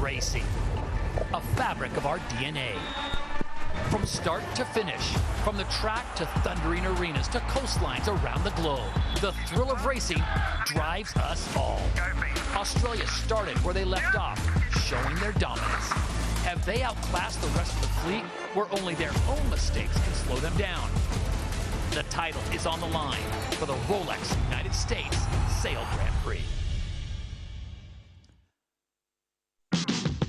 Racing, a fabric of our DNA. From start to finish, from the track to thundering arenas to coastlines around the globe, the thrill of racing drives us all. Australia started where they left off, showing their dominance. Have they outclassed the rest of the fleet where only their own mistakes can slow them down? The title is on the line for the Rolex United States Sail Grand Prix.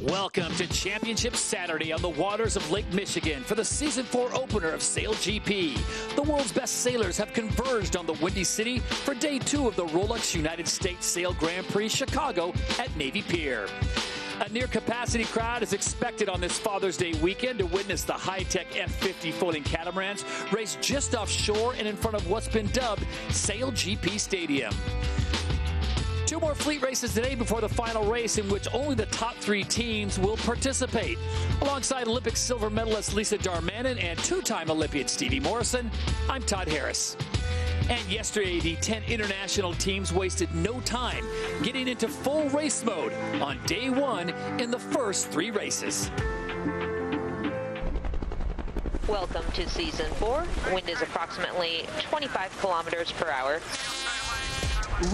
Welcome to Championship Saturday on the waters of Lake Michigan for the Season 4 opener of SailGP. The world's best sailors have converged on the Windy City for Day 2 of the Rolex United States Sail Grand Prix Chicago at Navy Pier. A near-capacity crowd is expected on this Father's Day weekend to witness the high-tech F-50 floating catamarans race just offshore and in front of what's been dubbed SailGP Stadium. 2 more fleet races today before the final race, in which only the top 3 teams will participate. Alongside Olympic silver medalist Lisa Darmanin and 2-time Olympian Stevie Morrison, I'm Todd Harris. And yesterday, the 10 international teams wasted no time getting into full race mode on Day 1 in the first 3 races. Welcome to Season 4. Wind is approximately 25 kilometers per hour.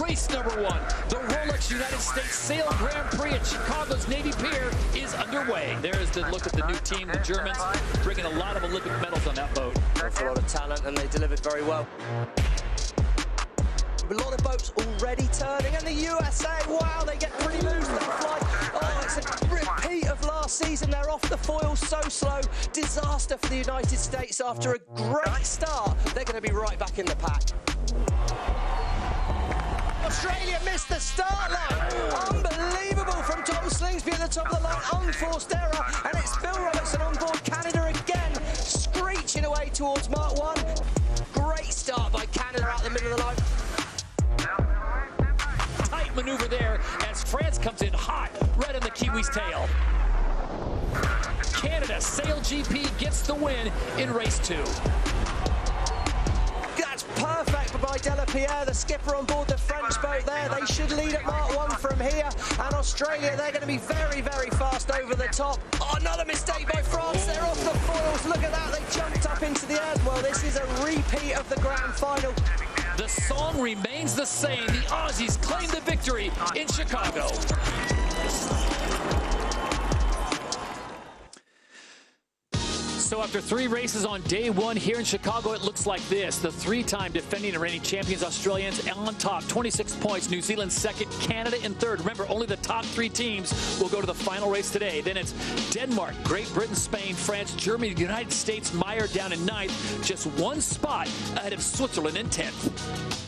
Race number 1, the Rolex United States Sail Grand Prix at Chicago's Navy Pier is underway. There is the look at the new team, the Germans, bringing a lot of Olympic medals on that boat. That's a lot of talent, and they delivered very well. A lot of boats already turning, and the USA, wow, they get pretty moves in that flight. Oh, it's a repeat of last season. They're off the foil so slow. Disaster for the United States after a great start. They're going to be right back in the pack. Australia missed the start line. Unbelievable from Tom Slingsby at the top of the line. Unforced error. And it's Phil Robertson on board Canada again, screeching away towards Mark 1. Great start by Canada out the middle of the line. Tight maneuver there as France comes in hot, right on the Kiwis' tail. Canada SailGP gets the win in race 2. That's perfect by Della Pierre, the skipper on board the French boat there. They should lead at Mark 1 from here. And Australia, they're going to be very, very fast over the top. Oh, another mistake by France. They're off the foils. Look at that. They jumped up into the air. Well, this is a repeat of the grand final. The song remains the same. The Aussies claim the victory in Chicago. So after 3 races on day 1 here in Chicago, it looks like this. The 3-time defending and reigning champions Australians on top, 26 points. New Zealand second, Canada in third. Remember, only the top 3 teams will go to the final race today. Then it's Denmark, Great Britain, Spain, France, Germany, the United States, Meyer down in 9th. Just 1 spot ahead of Switzerland in 10th.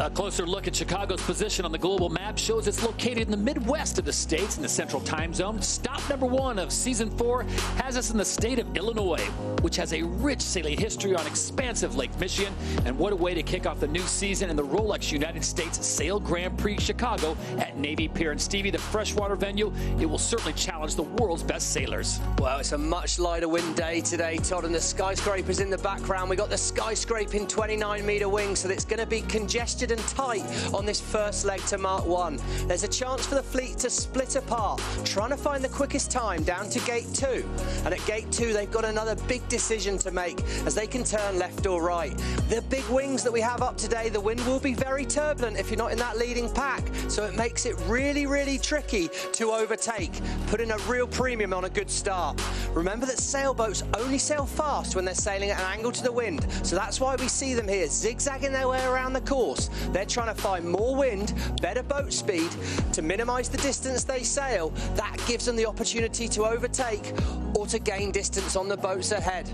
A closer look at Chicago's position on the global map shows it's located in the Midwest of the states in the Central Time Zone. Stop number 1 of Season 4 has us in the state of Illinois, which has a rich sailing history on expansive Lake Michigan. And what a way to kick off the new season in the Rolex United States Sail Grand Prix Chicago at Navy Pier. And Stevie, the freshwater venue, it will certainly challenge the world's best sailors. Well, it's a much lighter wind day today, Todd, and the skyscrapers in the background. We got the skyscraping 29-meter wings, so it's going to be congested and tight on this first leg to Mark 1. There's a chance for the fleet to split apart, trying to find the quickest time down to gate 2. And at gate 2, they've got another big decision to make as they can turn left or right. The big wings that we have up today, the wind will be very turbulent if you're not in that leading pack, so it makes it really, really tricky to overtake, putting a real premium on a good start. Remember that sailboats only sail fast when they're sailing at an angle to the wind, so that's why we see them here zigzagging their way around the course. They're trying to find more wind, better boat speed to minimise the distance they sail. That gives them the opportunity to overtake or to gain distance on the boats ahead.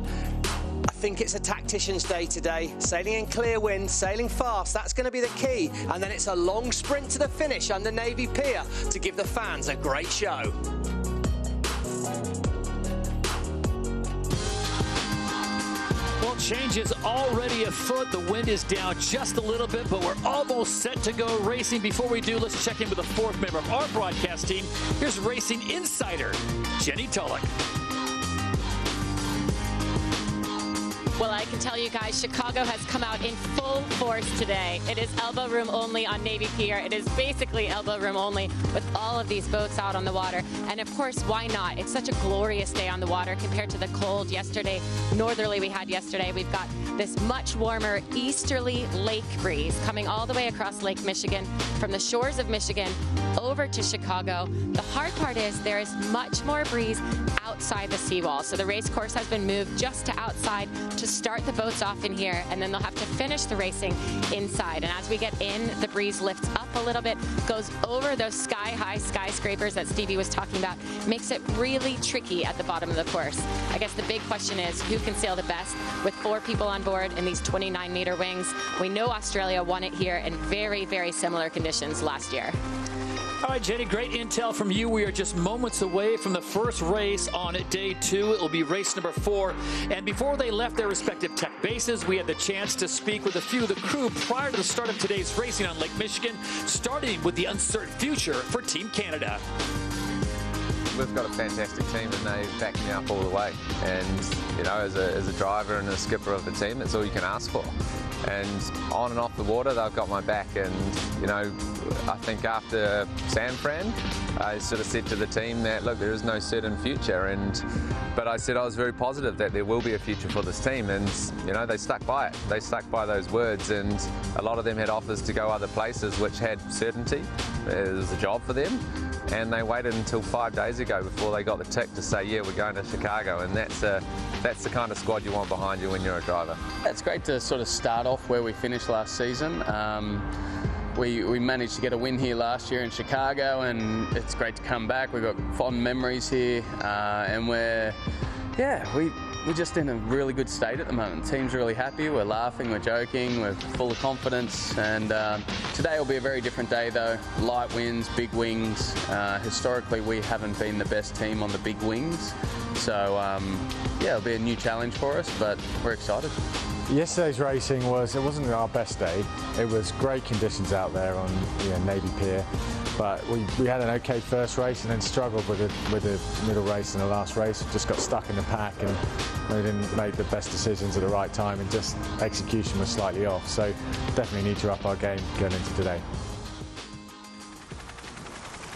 I think it's a tactician's day today. Sailing in clear wind, sailing fast, that's going to be the key. And then it's a long sprint to the finish under Navy Pier to give the fans a great show. Well, change is already afoot. The wind is down just a little bit, but we're almost set to go racing. Before we do, let's check in with the 4th member of our broadcast team. Here's racing insider, Jenny Tulloch. Well, I can tell you guys, Chicago has come out in full force today. It is elbow room only on Navy Pier. It is basically elbow room only with all of these boats out on the water. And of course, why not? It's such a glorious day on the water compared to the cold northerly we had yesterday. We've got this much warmer easterly lake breeze coming all the way across Lake Michigan from the shores of Michigan over to Chicago. The hard part is there is much more breeze outside the seawall. So the race course has been moved just to outside to start the boats off in here, and then they'll have to finish the racing inside. And as we get in, the breeze lifts up a little bit, goes over those sky-high skyscrapers that Stevie was talking about, makes it really tricky at the bottom of the course. I guess the big question is who can sail the best with 4 people on board in these 29-meter wings. We know Australia won it here in very, very similar conditions last year. All right, Jenny, great intel from you. We are just moments away from the first race on day 2. It will be race number 4. And before they left their respective tech bases, we had the chance to speak with a few of the crew prior to the start of today's racing on Lake Michigan, starting with the uncertain future for Team Canada. We've got a fantastic team and they back me up all the way. And, you know, as a driver and a skipper of the team, it's all you can ask for. And on and off the water, they've got my back. And, you know, I think after San Fran, I sort of said to the team that, look, there is no certain future. But I said I was very positive that there will be a future for this team. And, you know, they stuck by it. They stuck by those words. And a lot of them had offers to go other places, which had certainty. It was a job for them. And they waited until 5 days ago before they got the tick to say, yeah, we're going to Chicago. And that's the kind of squad you want behind you when you're a driver. It's great to sort of start off where we finished last season. We managed to get a win here last year in Chicago, and it's great to come back. We've got fond memories here, and we're just in a really good state at the moment. The team's really happy, we're laughing, we're joking, we're full of confidence, and today will be a very different day though. Light winds, big wings. Historically we haven't been the best team on the big wings, so it'll be a new challenge for us, but we're excited. Yesterday's racing wasn't our best day. It was great conditions out there on Navy Pier. But we had an okay first race and then struggled with the middle race and the last race. We just got stuck in the pack and we didn't make the best decisions at the right time, and just execution was slightly off. So definitely need to up our game going into today.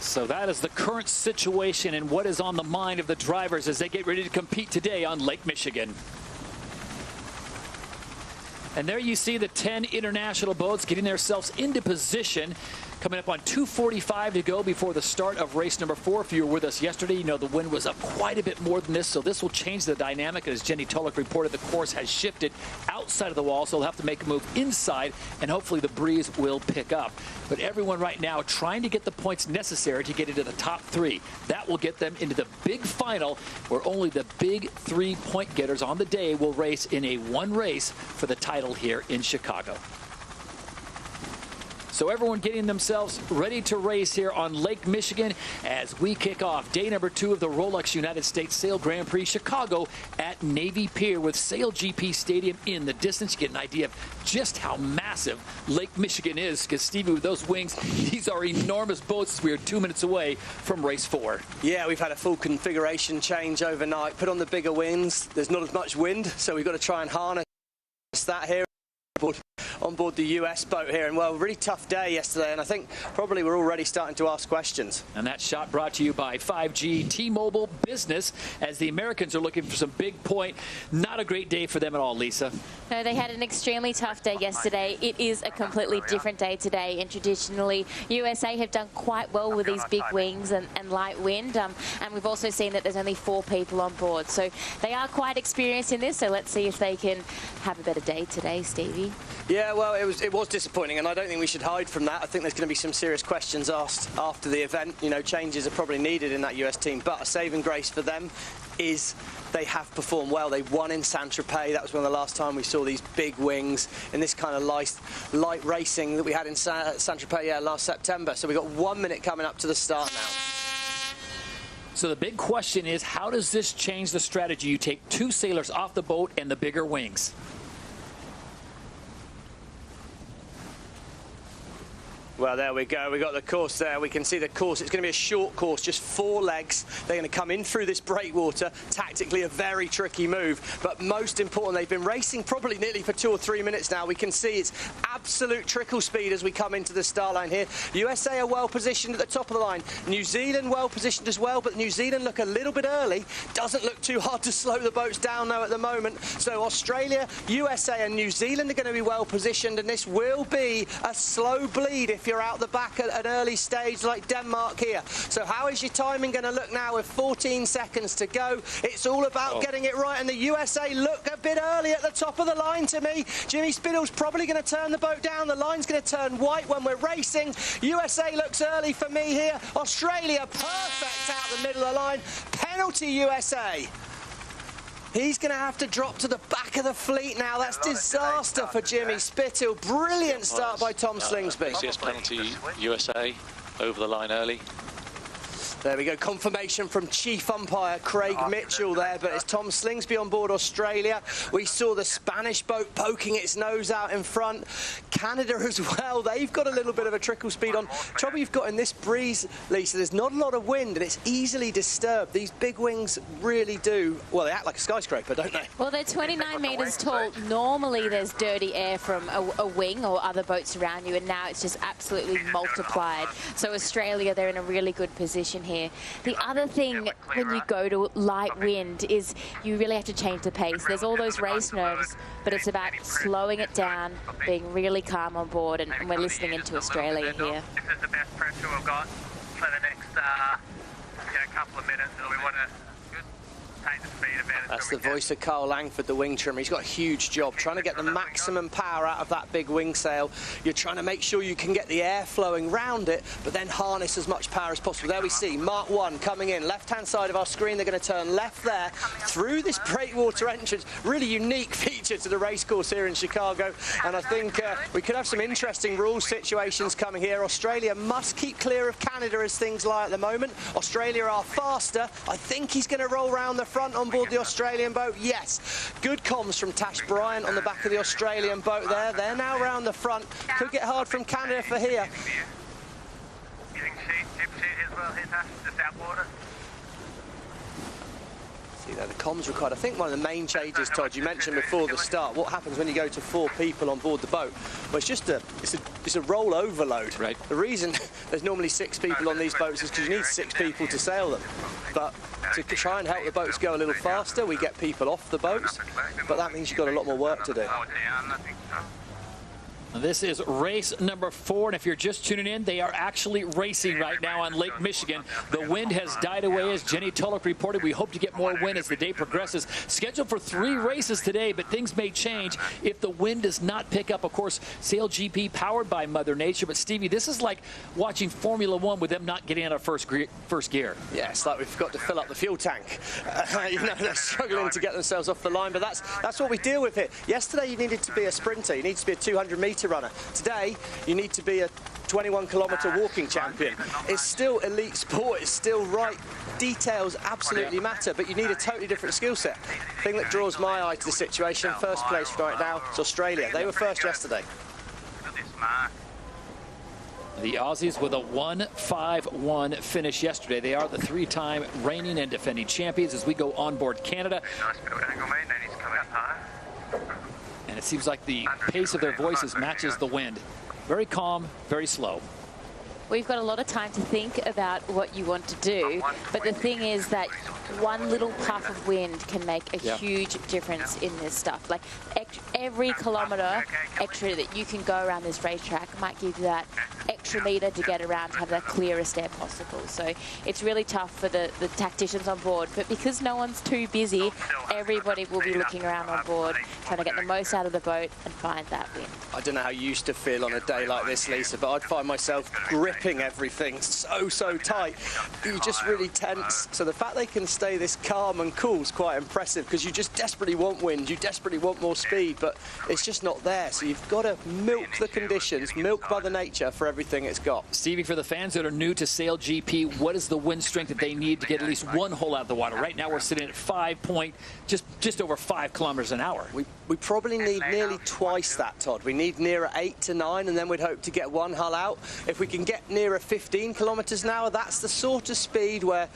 So that is the current situation and what is on the mind of the drivers as they get ready to compete today on Lake Michigan. And there you see the 10 international boats getting themselves into position. Coming up on 2:45 to go before the start of race number 4. If you were with us yesterday, you know the wind was up quite a bit more than this, so this will change the dynamic. As Jenny Tulloch reported, the course has shifted outside of the wall, so they'll have to make a move inside, and hopefully the breeze will pick up. But everyone right now trying to get the points necessary to get into the top 3. That will get them into the big final, where only the big 3 point getters on the day will race in a one race for the title here in Chicago. So everyone getting themselves ready to race here on Lake Michigan as we kick off day number 2 of the Rolex United States Sail Grand Prix Chicago at Navy Pier with SailGP Stadium in the distance. You get an idea of just how massive Lake Michigan is, because Stevie, with those wings, these are enormous boats. We are 2 minutes away from race 4. Yeah, we've had a full configuration change overnight. Put on the bigger wings. There's not as much wind, so we've got to try and harness that here on board the US boat here. And well, really tough day yesterday, and I think probably we're already starting to ask questions. And that shot brought to you by 5G T-Mobile Business, as the Americans are looking for some big point. Not a great day for them at all, Lisa. No, they had an extremely tough day yesterday. It is a completely different day today, and traditionally USA have done quite well with these big wings and light wind, and we've also seen that there's only 4 people on board, so they are quite experienced in this. So let's see if they can have a better day today, Stevie. Yeah, well, it was disappointing, and I don't think we should hide from that. I think there's going to be some serious questions asked after the event. You know, changes are probably needed in that US team, but a saving grace for them is they have performed well. They won in Saint-Tropez. That was one of the last time we saw these big wings in this kind of light racing that we had in Saint-Tropez last September. So we've got 1 minute coming up to the start now. So the big question is, how does this change the strategy? You take 2 sailors off the boat and the bigger wings. Well, there we go. We got the course there. We can see the course. It's going to be a short course, just 4 legs. They're going to come in through this breakwater. Tactically, a very tricky move. But most important, they've been racing probably nearly for 2 or 3 minutes now. We can see it's absolute trickle speed as we come into the start line here. USA are well positioned at the top of the line. New Zealand well positioned as well, but New Zealand look a little bit early. Doesn't look too hard to slow the boats down though at the moment. So Australia, USA and New Zealand are going to be well positioned, and this will be a slow bleed if you're out the back at an early stage like Denmark here. So how is your timing going to look now with 14 seconds to go? It's all about getting it right, and the USA look a bit early at the top of the line to me. Jimmy Spittal's probably going to turn the boat down. The line's going to turn white when we're racing. USA looks early for me here. Australia perfect out the middle of the line. Penalty USA. He's going to have to drop to the back of the fleet now. That's disaster for Jimmy Spittal. Brilliant start by Tom Slingsby. CS penalty USA over the line early. There we go, confirmation from Chief Umpire Craig Mitchell there, but it's Tom Slingsby on board Australia. We saw the Spanish boat poking its nose out in front. Canada as well, they've got a little bit of a trickle speed on. Trouble you've got in this breeze, Lisa, there's not a lot of wind and it's easily disturbed. These big wings really do, well, they act like a skyscraper, don't they? Well, they're 29 metres tall. Normally there's dirty air from a wing or other boats around you, and now it's just absolutely multiplied. So Australia, they're in a really good position here. The other thing when you go to light wind is you really have to change the pace. There's all those race nerves, but it's about slowing it down, being really calm on board, and we're listening into Australia here. This is the best pressure we've got for the next couple of minutes, and we want to take the speed of it. That's the voice of Carl Langford, the wing trimmer. He's got a huge job trying to get the maximum power out of that big wing sail. You're trying to make sure you can get the air flowing round it, but then harness as much power as possible. There we see Mark 1 coming in, left-hand side of our screen. They're going to turn left there through this breakwater entrance. Really unique feature to the racecourse here in Chicago, and I think we could have some interesting rule situations coming here. Australia must keep clear of Canada as things lie at the moment. Australia are faster. I think he's going to roll round the front on board the Australian boat. Yes, good comms from Tash Bryant on the back of the Australian boat there. They're now round the front. Could get hard from Canada for here. You can see just outboard it. See there, the comms required. I think one of the main changes, Todd, you mentioned before the start, what happens when you go to 4 people on board the boat? Well, it's just it's a roll overload. Right. The reason there's normally 6 people on these boats is because you need 6 people to sail them. But to try and help the boats go a little faster, we get people off the boats, but that means you've got a lot more work to do. This is race number 4, and if you're just tuning in, they are actually racing right now on Lake Michigan. The wind has died away, as Jenny Tulloch reported. We hope to get more wind as the day progresses. Scheduled for 3 races today, but things may change if the wind does not pick up. Of course, SailGP powered by Mother Nature, but Stevie, this is like watching Formula 1 with them not getting out of first gear. Yeah, it's like we've got to fill up the fuel tank. You know, they're struggling to get themselves off the line, but that's what we deal with here. Yesterday, you needed to be a sprinter. You needed to be a 200-metre runner. Today, you need to be a 21-kilometre walking champion. It's still elite sport. It's still right. Details absolutely matter, but you need a totally different skill set. The thing that draws my eye to the situation, first place right now, is Australia. They were first yesterday. The Aussies with a 1-5-1 finish yesterday. They are the 3-time reigning and defending champions as we go on board Canada. And it seems like the pace of their voices matches the wind. Very calm, very slow. We've got a lot of time to think about what you want to do, but the thing is that one little puff of wind can make a huge difference in this stuff. Like every kilometre extra that you can go around this racetrack might give you that extra metre to get around to have the clearest air possible. So it's really tough for the tacticians on board, but because no one's too busy, everybody will be looking around on board, trying to get the most out of the boat and find that wind. I don't know how you used to feel on a day like this, Lisa, but I'd find myself gripping everything so tight. You just really tense. So the fact they can stay this calm and cool is quite impressive, because you just desperately want wind, you desperately want more speed, but it's just not there. So you've got to milk the conditions, milk Mother Nature for everything it's got. Stevie, for the fans that are new to SailGP, what is the wind strength that they need to get at least one hole out of the water? Right now we're sitting at just over 5 kilometers an hour. We probably need nearly twice that, Todd. We need nearer 8 to 9, and then we'd hope to get one hull out. If we can get nearer 15 kilometers an hour, that's the sort of speed where,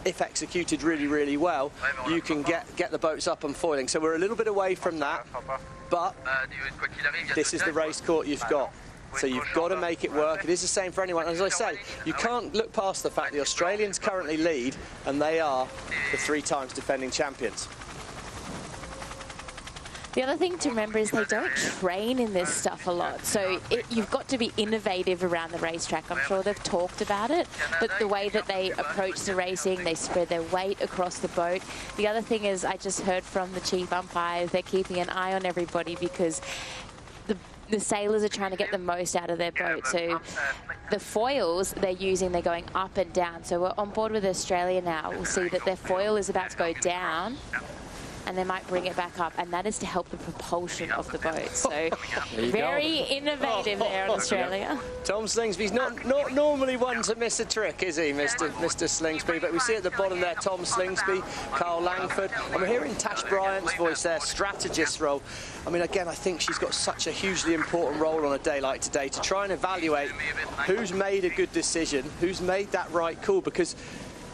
if executed really, really well, you can get the boats up and foiling. So we're a little bit away from that, but this is the race court you've got. So you've got to make it work. It is the same for anyone. As I say, you can't look past the fact the Australians currently lead, and they are the 3 times defending champions. The other thing to remember is they don't train in this stuff a lot, so you've got to be innovative around the racetrack. I'm sure they've talked about it, but the way that they approach the racing, they spread their weight across the boat. The other thing is, I just heard from the chief umpires, they're keeping an eye on everybody because the sailors are trying to get the most out of their boat. So the foils they're using, they're going up and down. So we're on board with Australia now. We'll see that their foil is about to go down, and they might bring it back up, and that is to help the propulsion of the boat. So very innovative there in Australia. Tom Slingsby's not normally one to miss a trick, is he, Mr. Slingsby? But we see at the bottom there, Tom Slingsby, Carl Langford, and we're hearing Tash Bryant's voice there, strategist role. I mean, again, I think she's got such a hugely important role on a day like today to try and evaluate who's made a good decision, who's made that right call, because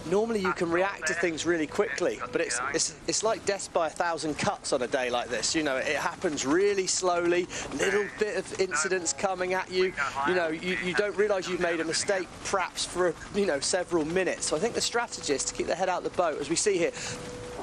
normally you can react to things really quickly, but it's like death by 1,000 cuts on a day like this. You know, it happens really slowly, little bit of incidents coming at you. You know, you don't realise you've made a mistake perhaps for, you know, several minutes. So I think the strategist to keep their head out of the boat, as we see here,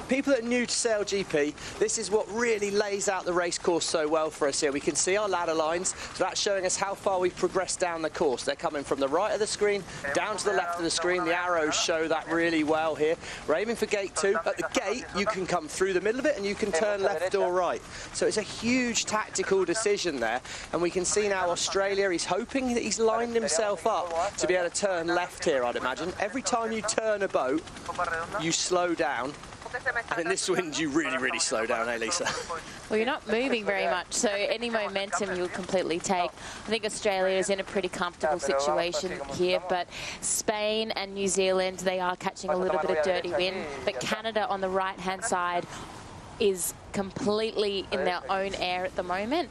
people that are new to SailGP, this is what really lays out the race course so well for us here. We can see our ladder lines, so that's showing us how far we've progressed down the course. They're coming from the right of the screen down to the left of the screen. The arrows show that really well here. We're aiming for gate 2. At the gate, you can come through the middle of it and you can turn left or right. So it's a huge tactical decision there, and we can see now Australia, he's hoping that he's lined himself up to be able to turn left here, I'd imagine. Every time you turn a boat, you slow down. And in this wind, you really slow down, eh, Lisa? Well, you're not moving very much, so any momentum you'll completely take. I think Australia is in a pretty comfortable situation here, but Spain and New Zealand, they are catching a little bit of dirty wind. But Canada on the right-hand side, is completely in their own air at the moment,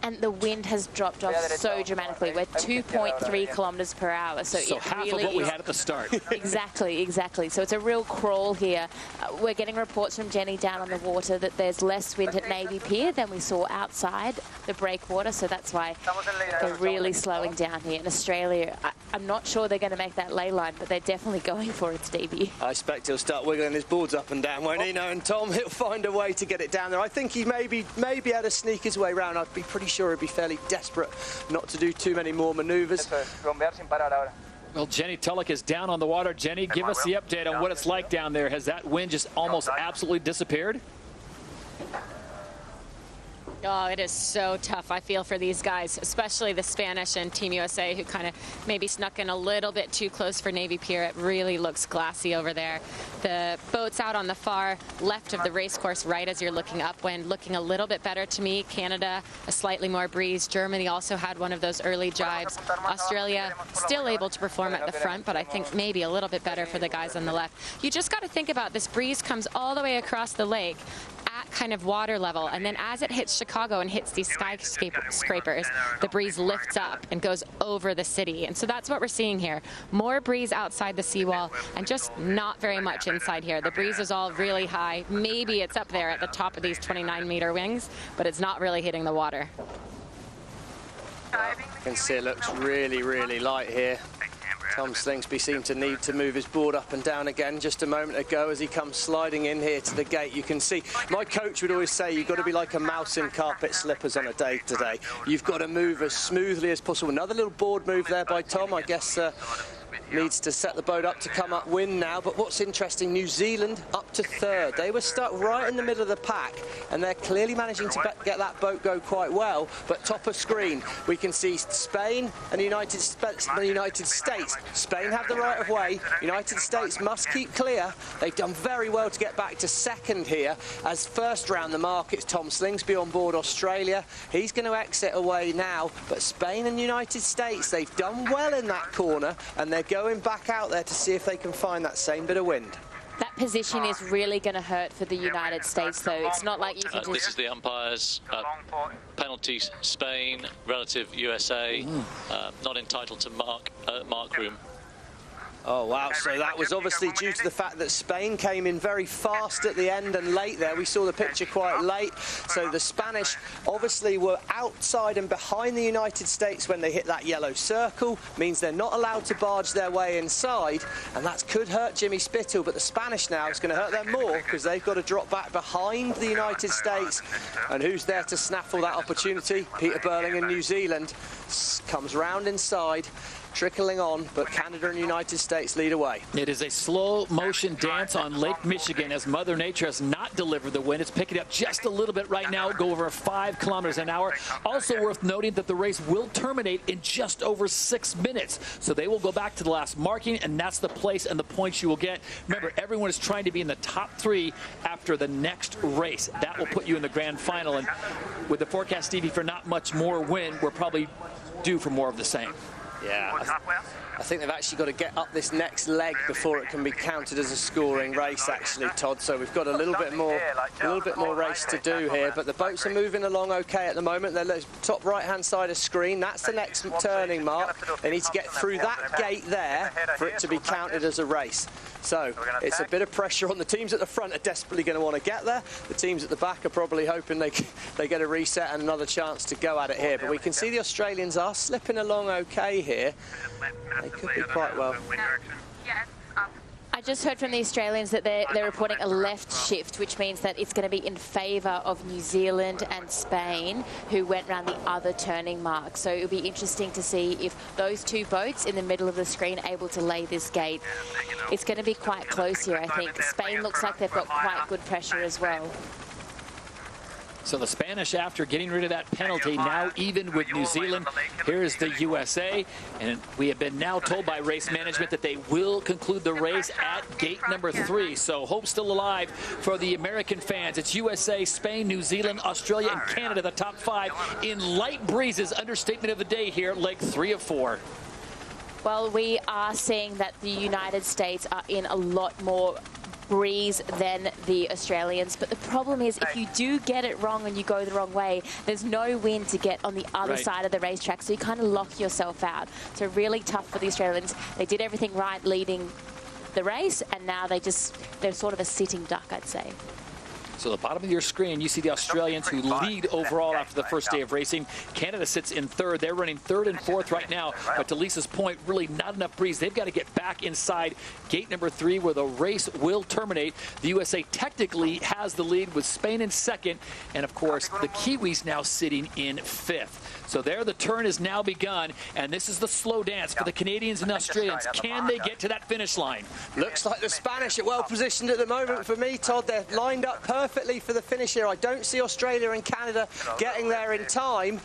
and the wind has dropped off so dramatically. We're 2.3 kilometers per hour, so it half really of what we is. had at the start. Exactly. So it's a real crawl here. We're getting reports from Jenny down on the water that there's less wind at Navy Pier than we saw outside the breakwater, so that's why they're really slowing down here. In Australia, I'm not sure they're going to make that ley line, but they're definitely going for it, Stevie. I expect he'll start wiggling his boards up and down, won't he? And Tom, he'll find a way to get it down there. I think he maybe had to sneak his way around. I'd be pretty sure he'd be fairly desperate not to do too many more manoeuvres. Well, Jenny Tulloch is down on the water. Jenny, give us the update on what it's like down there. Has that wind just almost absolutely disappeared? Oh, it is so tough, I feel, for these guys, especially the Spanish and Team USA, who kind of maybe snuck in a little bit too close for Navy Pier. It really looks glassy over there. The boats out on the far left of the race course, right as you're looking upwind, looking a little bit better to me. Canada, a slightly more breeze. Germany also had one of those early jibes. Australia still able to perform at the front, but I think maybe a little bit better for the guys on the left. You just got to think about this breeze comes all the way across the lake at kind of water level, and then as it hits Chicago and hits these skyscrapers, the breeze lifts up and goes over the city. And so that's what we're seeing here. More breeze outside the seawall and just not very much inside here. The breeze is all really high. Maybe it's up there at the top of these 29-meter wings, but it's not really hitting the water. You can see it looks really, really light here. Tom Slingsby seemed to need to move his board up and down again just a moment ago as he comes sliding in here to the gate. You can see, my coach would always say, you've got to be like a mouse in carpet slippers on a day today. You've got to move as smoothly as possible. Another little board move there by Tom, I guess. Needs to set the boat up to come upwind now. But what's interesting, New Zealand up to third. They were stuck right in the middle of the pack, and they're clearly managing to get that boat go quite well. But top of screen, we can see Spain and the United States. Spain have the right of way. United States must keep clear. They've done very well to get back to second here. As first round the mark, it's Tom Slingsby on board Australia. He's going to exit away now. But Spain and United States, they've done well in that corner, and they're going back out there to see if they can find that same bit of wind. That position is really going to hurt for the United States, though. It's not like you can just... This is the umpires. Penalty Spain, relative USA. Not entitled to mark room. Oh, wow. So that was obviously due to the fact that Spain came in very fast at the end and late there. We saw the picture quite late. So the Spanish obviously were outside and behind the United States when they hit that yellow circle. Means they're not allowed to barge their way inside. And that could hurt Jimmy Spittle. But the Spanish now, it's going to hurt them more because they've got to drop back behind the United States. And who's there to snaffle that opportunity? Peter Burling in New Zealand comes round inside, trickling on, but Canada and United States lead away. It is a slow motion dance on Lake Michigan as Mother Nature has not delivered the wind. It's picking up just a little bit right now, go over 5 kilometers an hour. Also worth noting that the race will terminate in just over 6 minutes. So they will go back to the last marking, and that's the place and the points you will get. Remember, everyone is trying to be in the top 3 after the next race. That will put you in the grand final. And with the forecast, Stevie, for not much more wind, we're probably due for more of the same. Yeah, I think they've actually got to get up this next leg before it can be counted as a scoring race, actually, Todd. So we've got a little bit more race to do here. But the boats are moving along okay at the moment. They're top right-hand side of screen. That's the next turning mark. They need to get through that gate there for it to be counted as a race. So it's a bit of pressure on the teams at the front are desperately going to want to get there. The teams at the back are probably hoping they get a reset and another chance to go at it here. But we can see the Australians are slipping along okay here. They could be quite well. I just heard from the Australians that they're reporting a left shift, which means that it's going to be in favour of New Zealand and Spain, who went round the other turning mark. So it'll be interesting to see if those two boats in the middle of the screen are able to lay this gate. It's going to be quite close here, I think. Spain looks like they've got quite good pressure as well. So the Spanish, after getting rid of that penalty, now even with New Zealand. Here's the USA, and we have been now told by race management that they will conclude the race at gate number 3. So hope still alive for the American fans. It's USA, Spain, New Zealand, Australia, and Canada, the top 5 in light breezes. Understatement of the day here, leg 3 of 4. Well, we are seeing that the United States are in a lot more breeze than the Australians. But the problem is, if you do get it wrong and you go the wrong way, there's no wind to get on the other side of the racetrack, so you kind of lock yourself out. So really tough for the Australians. They did everything right leading the race, and now they're sort of a sitting duck, I'd say. So the bottom of your screen, you see the Australians who lead overall after the first day of racing. Canada sits in third. They're running third and fourth right now. But to Lisa's point, really not enough breeze. They've got to get back inside gate number 3 where the race will terminate. The USA technically has the lead with Spain in second. And, of course, the Kiwis now sitting in 5th. So there the turn has now begun. And this is the slow dance for the Canadians and Australians. Can they get to that finish line? Looks like the Spanish are well positioned at the moment for me, Todd. They're lined up perfectly for the finish here. I don't see Australia and Canada getting there in time.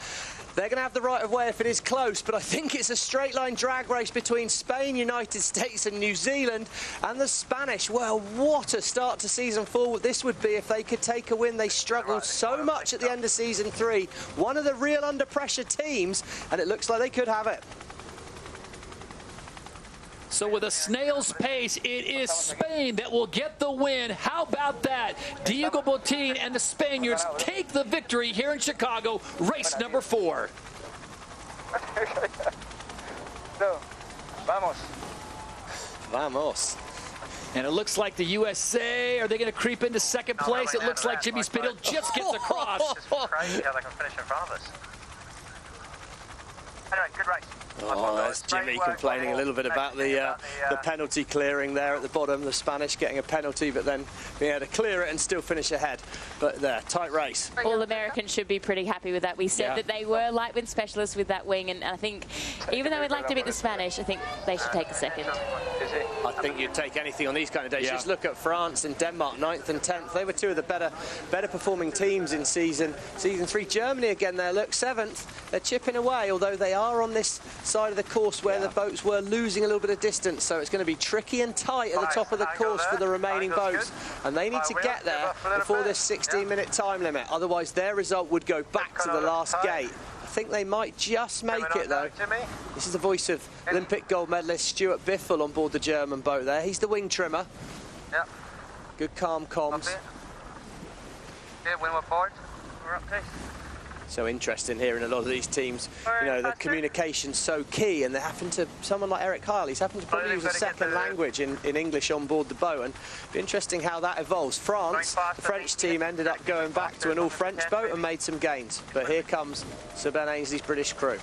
They're going to have the right of way if it is close, but I think it's a straight line drag race between Spain, United States and New Zealand, and the Spanish. Well, what a start to season 4 this would be if they could take a win. They struggled so much at the end of season 3. One of the real under pressure teams, and it looks like they could have it. So with a snail's pace, it is Spain that will get the win. How about that? Diego Botín and the Spaniards take the victory here in Chicago, race number 4. Vamos. Vamos. And it looks like the USA, are they going to creep into second place? It looks like Jimmy Spithill just gets across. It's crazy how they can finish in front of us. Anyway, good race. Oh, that's Jimmy complaining a little bit about the penalty clearing there at the bottom. The Spanish getting a penalty, but then being able to clear it and still finish ahead. But there, tight race. All Americans should be pretty happy with that. We said that they were light wind specialists with that wing, and I think even though we'd like to beat the Spanish, I think they should take a second. I think you'd take anything on these kind of days. Just look at France and Denmark, 9th and 10th. They were two of the better performing teams in season 3. Germany again there, look, 7th. They're chipping away, although they are on this side of the course where the boats were losing a little bit of distance, so it's going to be tricky and tight at the top of the course for the remaining boats, and they need to get there before this 16-minute time limit, otherwise their result would go back to the last gate. I think they might just make it though. This is the voice of Olympic gold medalist Stuart Biffle on board the German boat there. He's the wing trimmer. Good calm comms. Windward forward. We're up pace. So interesting here in a lot of these teams, you know, the communication's so key, and they're having to, someone like Eric Kyle, he's having to probably use a second language in English on board the boat, and it'll be interesting how that evolves. France, the French team ended up going back to an all-French boat and made some gains, but here comes Sir Ben Ainsley's British crew.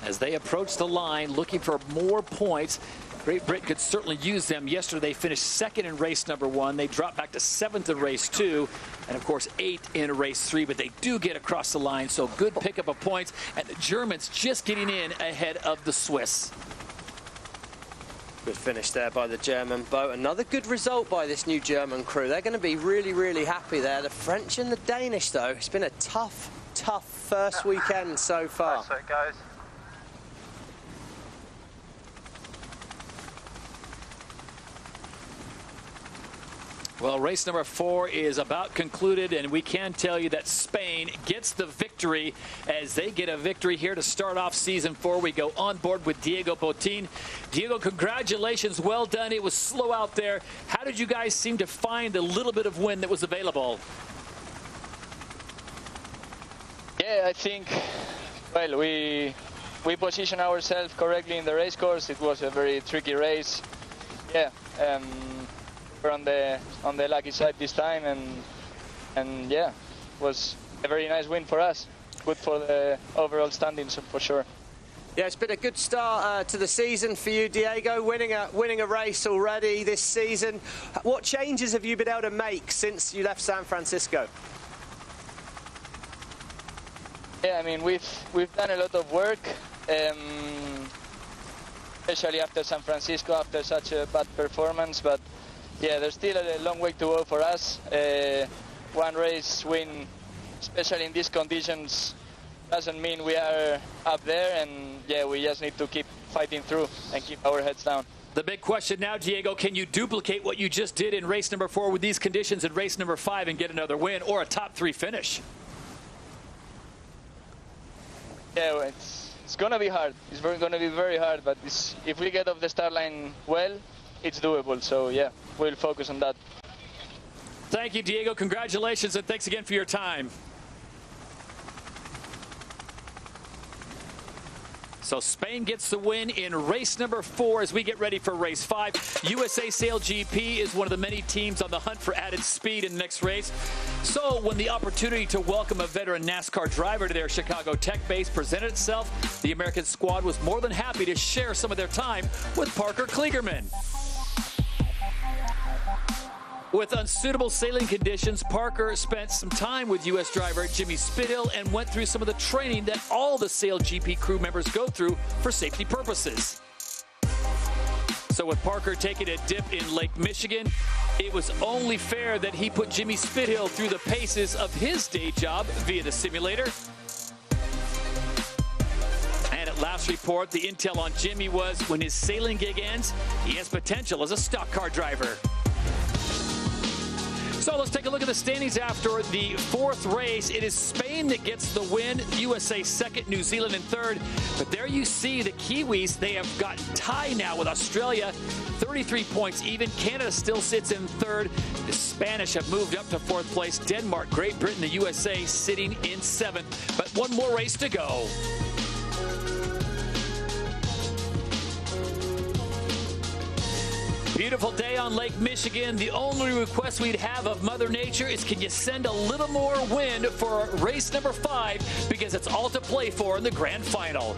As they approach the line looking for more points, Great Britain could certainly use them. Yesterday they finished 2nd in race number 1. They dropped back to 7th in race 2, and of course 8th in race 3, but they do get across the line, so good pickup of points, and the Germans just getting in ahead of the Swiss. Good finish there by the German boat. Another good result by this new German crew. They're going to be really, really happy there. The French and the Danish, though, it's been a tough first weekend so far. So it goes. Well, race number 4 is about concluded, and we can tell you that Spain gets the victory as they get a victory here to start off season 4. We go on board with Diego Botín. Diego, congratulations. Well done. It was slow out there. How did you guys seem to find the little bit of wind that was available? Yeah, I think, well, we positioned ourselves correctly in the race course. It was a very tricky race. Yeah. We're on the lucky side this time, and yeah, it was a very nice win for us. Good for the overall standings for sure. Yeah, it's been a good start to the season for you, Diego, winning a race already this season. What changes have you been able to make since you left San Francisco? Yeah, I mean we've done a lot of work, especially after San Francisco, after such a bad performance, but yeah, there's still a long way to go for us. One race win, especially in these conditions, doesn't mean we are up there, and yeah, we just need to keep fighting through and keep our heads down. The big question now, Diego, can you duplicate what you just did in race number 4 with these conditions in race number 5 and get another win or a top 3 finish? Yeah, well, it's going to be hard. It's going to be very hard, but if we get off the start line well, it's doable. So yeah, we'll focus on that. Thank you, Diego. Congratulations, and thanks again for your time. So Spain gets the win in race number 4 as we get ready for race 5. USA SailGP is one of the many teams on the hunt for added speed in the next race. So when the opportunity to welcome a veteran NASCAR driver to their Chicago tech base presented itself, the American squad was more than happy to share some of their time with Parker Kligerman. With unsuitable sailing conditions, Parker spent some time with U.S. driver Jimmy Spithill and went through some of the training that all the SailGP crew members go through for safety purposes. So with Parker taking a dip in Lake Michigan, it was only fair that he put Jimmy Spithill through the paces of his day job via the simulator. And at last report, the intel on Jimmy was when his sailing gig ends, he has potential as a stock car driver. So let's take a look at the standings after the 4th race. It is Spain that gets the win, USA 2nd, New Zealand in 3rd. But there you see the Kiwis, they have got tie now with Australia, 33 points even. Canada still sits in 3rd. The Spanish have moved up to 4th place. Denmark, Great Britain, the USA sitting in 7th. But one more race to go. Beautiful day on Lake Michigan. The only request we'd have of Mother Nature is can you send a little more wind for race number 5 because it's all to play for in the grand final.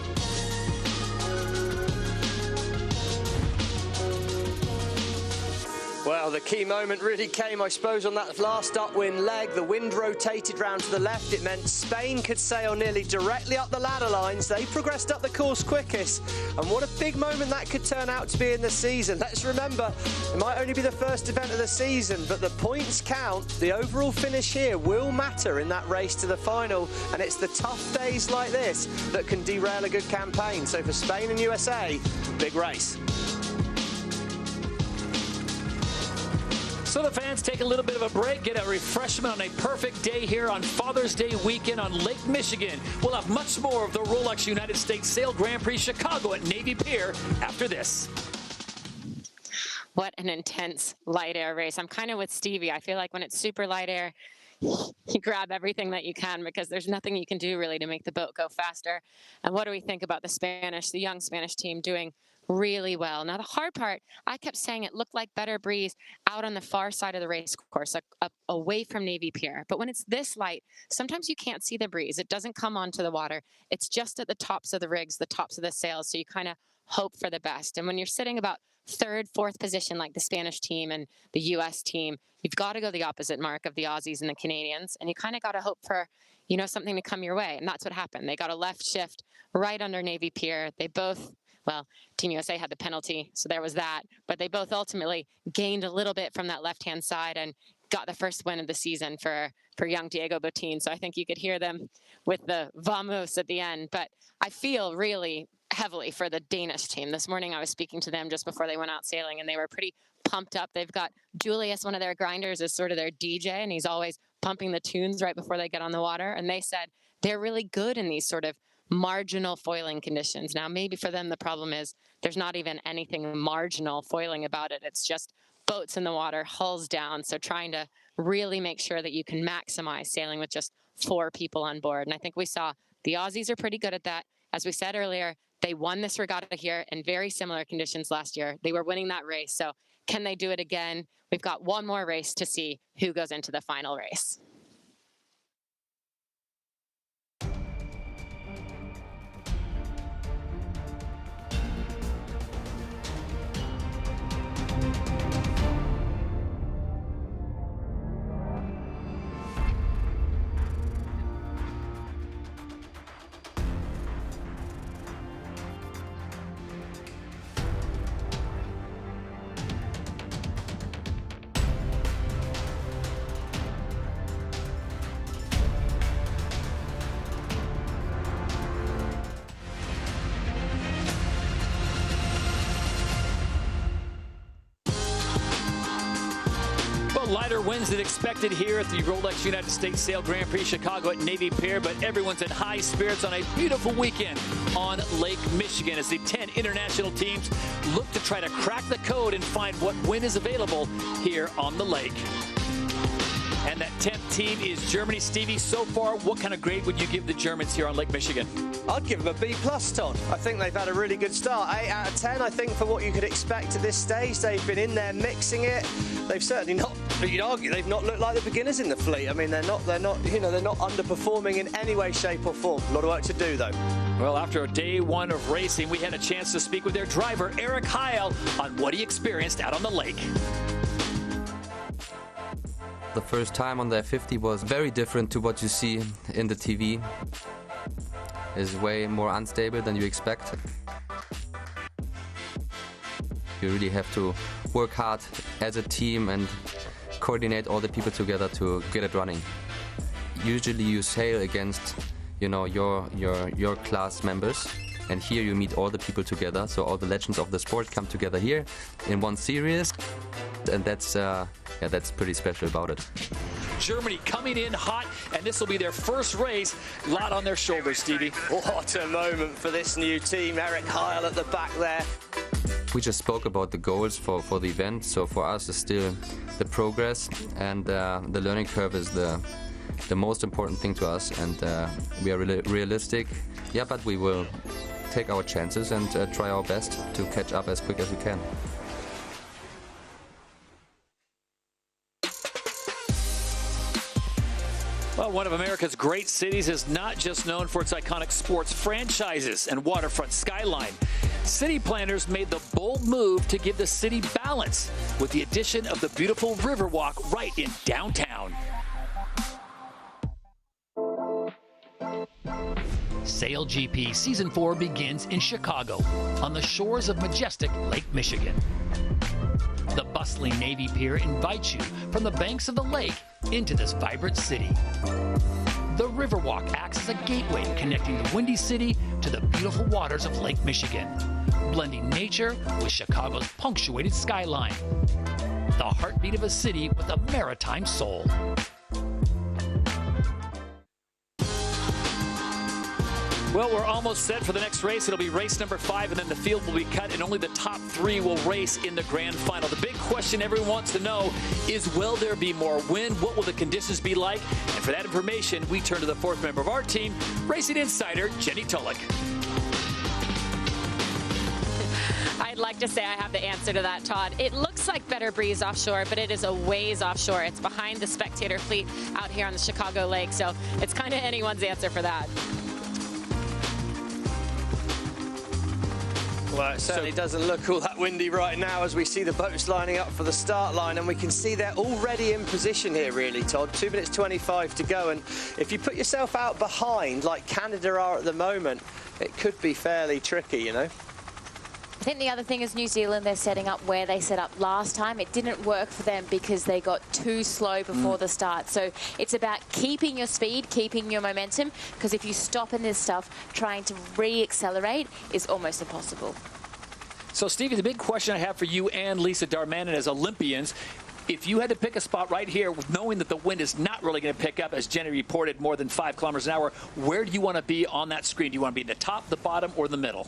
Well, the key moment really came, I suppose, on that last upwind leg. The wind rotated round to the left. It meant Spain could sail nearly directly up the ladder lines. They progressed up the course quickest. And what a big moment that could turn out to be in the season. Let's remember, it might only be the first event of the season, but the points count. The overall finish here will matter in that race to the final. And it's the tough days like this that can derail a good campaign. So for Spain and USA, big race. So the fans take a little bit of a break, get a refreshment on a perfect day here on Father's Day weekend on Lake Michigan. We'll have much more of the Rolex United States Sail Grand Prix Chicago at Navy Pier after this. What an intense light air race. I'm kind of with Stevie. I feel like when it's super light air, you grab everything that you can because there's nothing you can do really to make the boat go faster. And what do we think about the young Spanish team doing really well? Now, the hard part, I kept saying it looked like better breeze out on the far side of the race course, away from Navy Pier. But when it's this light, sometimes you can't see the breeze. It doesn't come onto the water. It's just at the tops of the rigs, the tops of the sails. So you kind of hope for the best. And when you're sitting about 3rd, 4th position like the Spanish team and the U.S. team, you've got to go the opposite mark of the Aussies and the Canadians. And you kind of got to hope for, something to come your way. And that's what happened. They got a left shift right under Navy Pier. They both, well, Team USA had the penalty, so there was that. But they both ultimately gained a little bit from that left-hand side and got the first win of the season for young Diego Botín. So I think you could hear them with the vamos at the end. But I feel really heavily for the Danish team. This morning I was speaking to them just before they went out sailing, and they were pretty pumped up. They've got Julius, one of their grinders, is sort of their DJ, and he's always pumping the tunes right before they get on the water. And they said they're really good in these sort of marginal foiling conditions. Now, maybe for them, the problem is there's not even anything marginal foiling about it. It's just boats in the water, hulls down. So trying to really make sure that you can maximize sailing with just 4 people on board. And I think we saw the Aussies are pretty good at that. As we said earlier, they won this regatta here in very similar conditions last year. They were winning that race. So can they do it again? We've got one more race to see who goes into the final race. Better winds than expected here at the Rolex United States Sail Grand Prix Chicago at Navy Pier, but everyone's in high spirits on a beautiful weekend on Lake Michigan as the 10 international teams look to try to crack the code and find what wind is available here on the lake. And that 10th team is Germany. Stevie, so far, what kind of grade would you give the Germans here on Lake Michigan? I'd give them a B+, Todd. I think they've had a really good start. 8 out of 10, I think, for what you could expect at this stage. They've been in there mixing it. They've certainly not, you'd argue, they've not looked like the beginners in the fleet. I mean, they're not underperforming in any way, shape or form. A lot of work to do, though. Well, after day one of racing, we had a chance to speak with their driver, Eric Heil, on what he experienced out on the lake. The first time on the F50 was very different to what you see in the TV. It's way more unstable than you expect. You really have to work hard as a team and coordinate all the people together to get it running. Usually you sail against, your class members, and here you meet all the people together. So all the legends of the sport come together here in one series, and that's pretty special about it. Germany coming in hot, and this will be their first race. A lot on their shoulders, Stevie. What a moment for this new team. Eric Heil at the back there. We just spoke about the goals for the event. So for us, it's still the progress, and the learning curve is the most important thing to us. And we are really realistic. Yeah, but we will take our chances and try our best to catch up as quick as we can. Well, one of America's great cities is not just known for its iconic sports franchises and waterfront skyline. City planners made the bold move to give the city balance with the addition of the beautiful Riverwalk right in downtown. SailGP Season 4 begins in Chicago on the shores of majestic Lake Michigan. The bustling Navy Pier invites you from the banks of the lake into this vibrant city. The Riverwalk acts as a gateway connecting the Windy City to the beautiful waters of Lake Michigan, blending nature with Chicago's punctuated skyline. The heartbeat of a city with a maritime soul. Well, we're almost set for the next race. It'll be race number 5, and then the field will be cut, and only the top 3 will race in the grand final. The big question everyone wants to know is, will there be more wind? What will the conditions be like? And for that information, we turn to the 4th member of our team, racing insider Jenny Tulloch. I'd like to say I have the answer to that, Todd. It looks like better breeze offshore, but it is a ways offshore. It's behind the spectator fleet out here on the Chicago Lake, so it's kind of anyone's answer for that. Well, it certainly doesn't look all that windy right now as we see the boats lining up for the start line, and we can see they're already in position here, really, Todd. 2 minutes 25 to go, and if you put yourself out behind like Canada are at the moment, it could be fairly tricky, you know. I think the other thing is New Zealand, they're setting up where they set up last time. It didn't work for them because they got too slow before the start. So it's about keeping your speed, keeping your momentum, because if you stop in this stuff, trying to re-accelerate is almost impossible. So, Stevie, the big question I have for you and Lisa Darmanin as Olympians, if you had to pick a spot right here, knowing that the wind is not really going to pick up, as Jenny reported, more than 5 kilometers an hour, where do you want to be on that screen? Do you want to be in the top, the bottom, or the middle?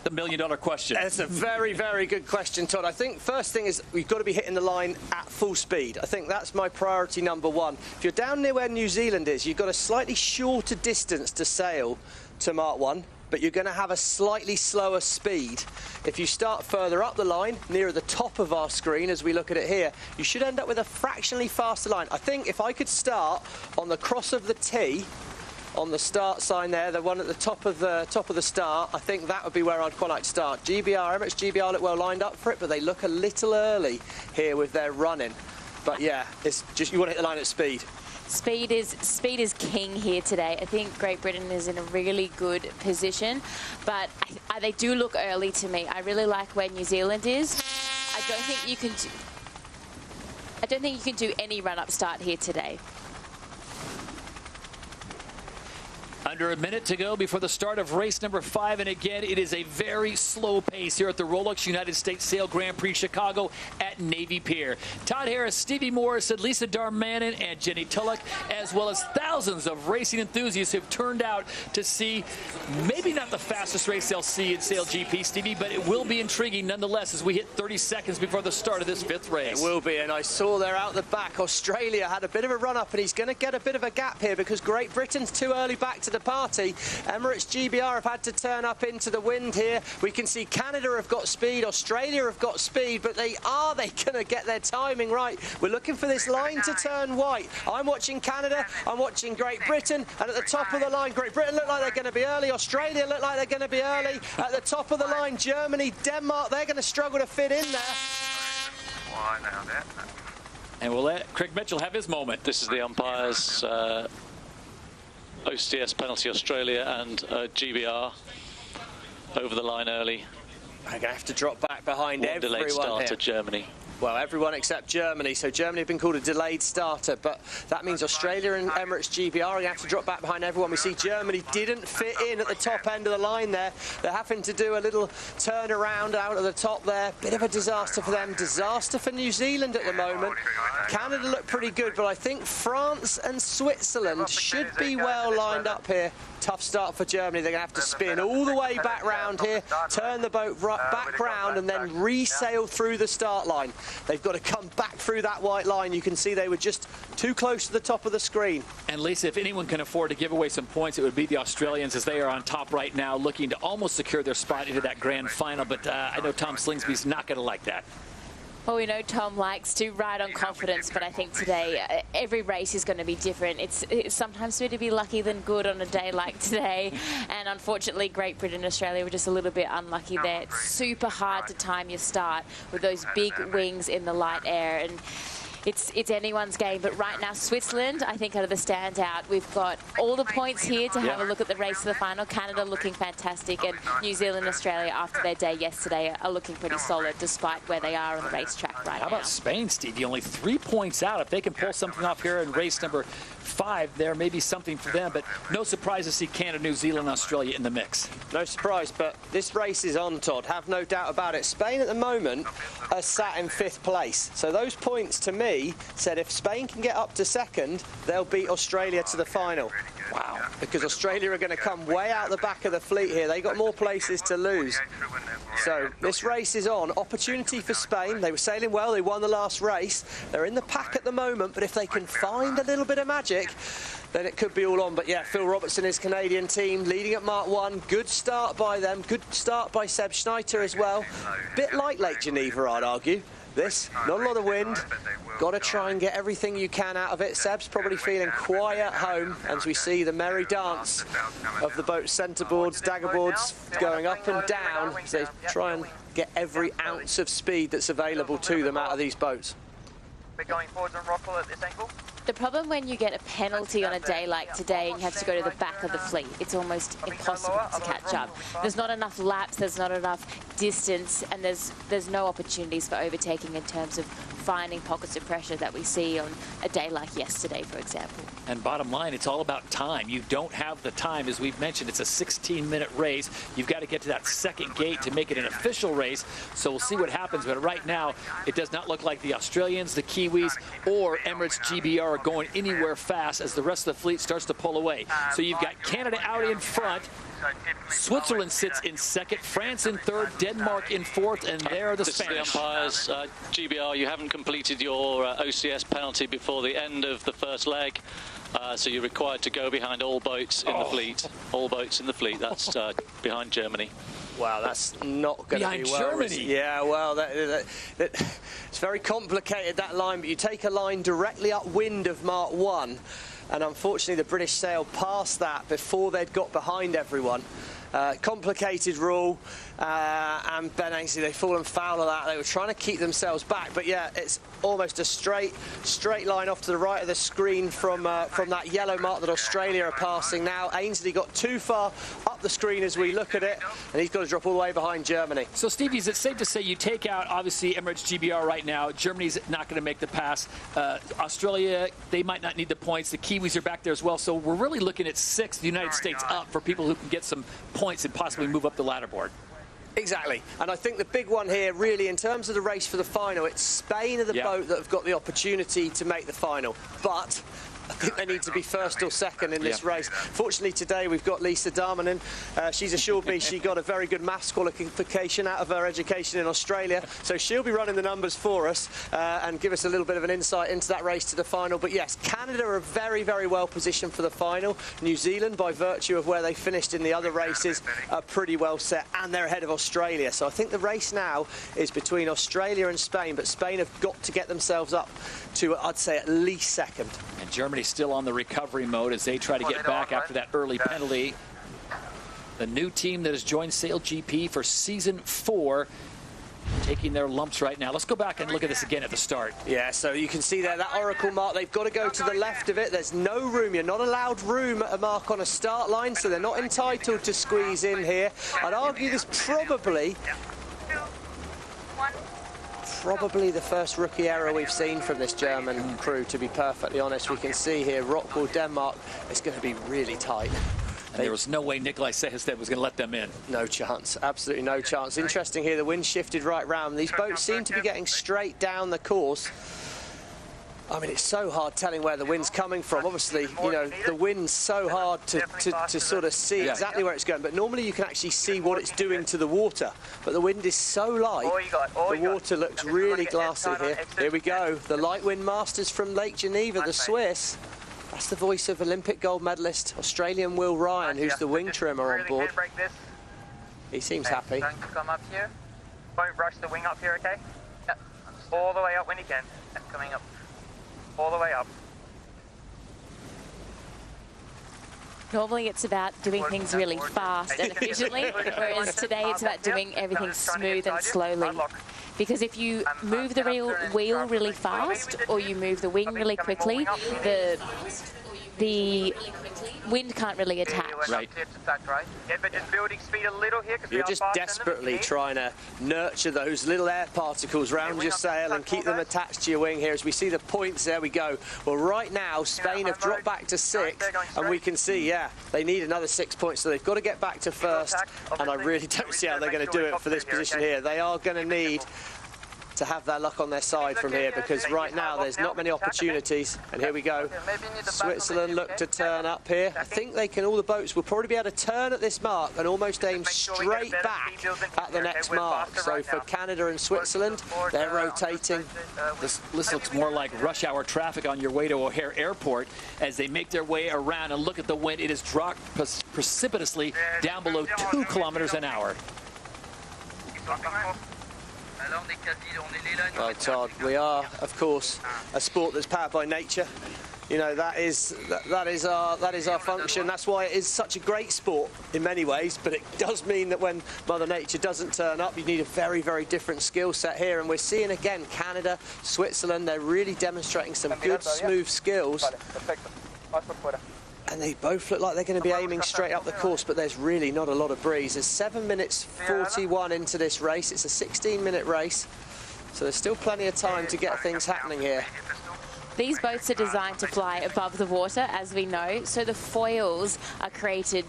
The million-dollar question. That's a very, very good question, Todd. I think first thing is we've got to be hitting the line at full speed. I think that's my priority number 1. If you're down near where New Zealand is, you've got a slightly shorter distance to sail to Mark 1, but you're going to have a slightly slower speed. If you start further up the line, nearer the top of our screen as we look at it here, you should end up with a fractionally faster line. I think if I could start on the cross of the T, on the start sign there, the one at the top of the start, I think that would be where I'd quite like to start. Emirates GBR look well lined up for it, but they look a little early here with their running. But yeah, it's just you want to hit the line at speed. Speed is king here today. I think Great Britain is in a really good position, but they do look early to me. I really like where New Zealand is. I don't think you can do any run-up start here today. Under a minute to go before the start of race number 5, and again, it is a very slow pace here at the Rolex United States Sail Grand Prix Chicago at Navy Pier. Todd Harris, Stevie Morrison, Lisa Darmanin, and Jenny Tulloch, as well as thousands of racing enthusiasts who have turned out to see maybe not the fastest race they'll see in SailGP, Stevie, but it will be intriguing nonetheless as we hit 30 seconds before the start of this 5th race. It will be, and I saw there out the back, Australia had a bit of a run-up, and he's going to get a bit of a gap here because Great Britain's too early back to the party. Emirates GBR have had to turn up into the wind here. We can see Canada have got speed, Australia have got speed, but are they going to get their timing right? We're looking for this line to turn white. I'm watching Canada, I'm watching Great Britain, and at the top of the line, Great Britain look like they're going to be early, Australia look like they're going to be early. At the top of the line, Germany, Denmark, they're going to struggle to fit in there. And we'll let Craig Mitchell have his moment. This is the umpires, OCS penalty Australia and GBR over the line early. They're going to have to drop back behind everyone delayed start here. to Germany. Well, everyone except Germany. So Germany have been called a delayed starter, but that means Australia and Emirates GBR are going to have to drop back behind everyone. We see Germany didn't fit in at the top end of the line there. They're having to do a little turnaround out of the top there. Bit of a disaster for them. Disaster for New Zealand at the moment. Canada look pretty good, but I think France and Switzerland should be well lined up here. Tough start for Germany. They're going to have to spin all the way back round here, turn the boat back round, and then resail through the start line. They've got to come back through that white line. You can see they were just too close to the top of the screen. And Lisa, if anyone can afford to give away some points, it would be the Australians, as they are on top right now, looking to almost secure their spot into that grand final. But I know Tom Slingsby's not going to like that. Well, we know Tom likes to ride on confidence, but I think today every race is going to be different. It's sometimes better to be lucky than good on a day like today. And unfortunately, Great Britain and Australia were just a little bit unlucky there. It's super hard to time your start with those big wings in the light air. And it's anyone's game, but right now Switzerland, I think, are the standout. We've got all the points here to have a look at the race to the final. Canada looking fantastic, and New Zealand and Australia, after their day yesterday, are looking pretty solid despite where they are on the racetrack right now. How about Spain, Stevie? Only 3 points out. If they can pull something off here in race number 5, there may be something for them, but no surprise to see Canada, New Zealand, and Australia in the mix. No surprise, but this race is on, Todd. Have no doubt about it. Spain at the moment are sat in 5th place, so those points to me said if Spain can get up to 2nd, they'll beat Australia to the final. Wow. Because Australia are going to come way out the back of the fleet here. They got more places to lose. So this race is on. Opportunity for Spain. They were sailing well. They won the last race. They're in the pack at the moment, but if they can find a little bit of magic, then it could be all on. But yeah, Phil Robertson, his Canadian team, leading at Mark 1. Good start by them. Good start by Seb Schneider as well. Bit like Lake Geneva, I'd argue. This, not a lot of wind. Got to try and get everything you can out of it. Seb's probably feeling quite at home as we see the merry dance of the boat's centreboards, daggerboards going up and down as they try and get every ounce of speed that's available to them out of these boats. We're going forwards on Rockall at this angle. The problem when you get a penalty on a day like today and you have to go to the back of the fleet, it's almost impossible to catch up. There's not enough laps, there's not enough distance, and there's no opportunities for overtaking in terms of finding pockets of pressure that we see on a day like yesterday, for example. And bottom line, it's all about time. You don't have the time. As we've mentioned, it's a 16-minute race. You've got to get to that 2nd gate to make it an official race. So we'll see what happens. But right now, it does not look like the Australians, the Kiwis, or Emirates GBR are going anywhere fast as the rest of the fleet starts to pull away. So you've got Canada out in front. Switzerland sits in 2nd, France in 3rd, Denmark in 4th, and there are the Spanish. The umpires, GBR, you haven't completed your OCS penalty before the end of the 1st leg, so you're required to go behind all boats in the fleet. All boats in the fleet, that's behind Germany. Wow, that's not going to be well. Germany. Yeah, well, it's very complicated, that line, but you take a line directly upwind of Mark 1, and unfortunately the British sailed past that before they'd got behind everyone. Complicated rule, and Ben Ainsley, they've fallen foul of that. They were trying to keep themselves back, but yeah, it's almost a straight line off to the right of the screen from that yellow mark that Australia are passing now. Ainsley got too far up the screen as we look at it, and he's got to drop all the way behind Germany. So, Stevie, is it safe to say you take out, obviously, Emirates GBR right now? Germany's not going to make the pass. Australia, they might not need the points. The Kiwis are back there as well. So we're really looking at 6th, the United States up for people who can get some points and possibly move up the ladder board. Exactly, and I think the big one here, really, in terms of the race for the final, it's Spain are the boat that have got the opportunity to make the final. But I think they need to be first or second in this race. Fortunately, today we've got Lisa Darmanin. She's assured me she got a very good maths qualification out of her education in Australia, so she'll be running the numbers for us and give us a little bit of an insight into that race to the final. But yes, Canada are very, very well positioned for the final. New Zealand, by virtue of where they finished in the other races, are pretty well set, and they're ahead of Australia. So I think the race now is between Australia and Spain, but Spain have got to get themselves up to, I'd say, at least second. And Germany's still on the recovery mode as they try to get back after that early penalty. The new team that has joined SailGP for season 4, taking their lumps right now. Let's go back and look at this again at the start. Yeah, so you can see there that oracle mark. They've got to go to the left of it. There's no room. You're not allowed room at a mark on a start line, so they're not entitled to squeeze in here. I'd argue this probably the first rookie error we've seen from this German crew, to be perfectly honest. We can see here Rockwool, Denmark, it's going to be really tight. And there was no way Nikolai Sehested was going to let them in. No chance, absolutely no chance. Interesting here, the wind shifted right round. These boats seem to be getting straight down the course. I mean, it's so hard telling where the wind's coming from. Obviously, you know, the wind's so hard to sort of see exactly where it's going. But normally you can actually see what it's doing to the water. But the wind is so light, the water looks really glassy here. Here we go, the light wind masters from Lake Geneva, the Swiss. That's the voice of Olympic gold medalist, Australian Will Ryan, who's the wing trimmer on board. He seems happy. Come up here. Don't rush the wing up here, okay? Yep. All the way up when you can. Yep, coming up. All the way up. Normally it's about doing things really fast and efficiently, whereas today it's about doing everything smooth and slowly. Because if you move the wheel really fast or you move the wing really quickly, the wind can't really attach. Right. You're just desperately trying to nurture those little air particles around your sail and keep them attached to your wing here. As we see the points, there we go. Well, right now, Spain have dropped back to 6th, and we can see, they need another 6 points, so they've got to get back to 1st, and I really don't see how they're going to do it for this position here. They are going to need to have their luck on their side from here, because right now there's not many opportunities. And here we go. Switzerland look to turn up here. I think they can, all the boats will probably be able to turn at this mark and almost aim straight back at the next mark. So for Canada and Switzerland, they're rotating. This looks more like rush hour traffic on your way to O'Hare Airport as they make their way around, and look at the wind. It has dropped precipitously down below 2 kilometers an hour. Well, Todd, we are, of course, a sport that's powered by nature. You know, that is our function. That's why it is such a great sport in many ways, but it does mean that when Mother Nature doesn't turn up, you need a very, very different skill set here. And we're seeing, again, Canada, Switzerland, they're really demonstrating some good, smooth skills. And they both look like they're going to be aiming straight up the course, but there's really not a lot of breeze. There's 7 minutes 41 into this race. It's a 16-minute race, so there's still plenty of time to get things happening here. These boats are designed to fly above the water, as we know, so the foils are created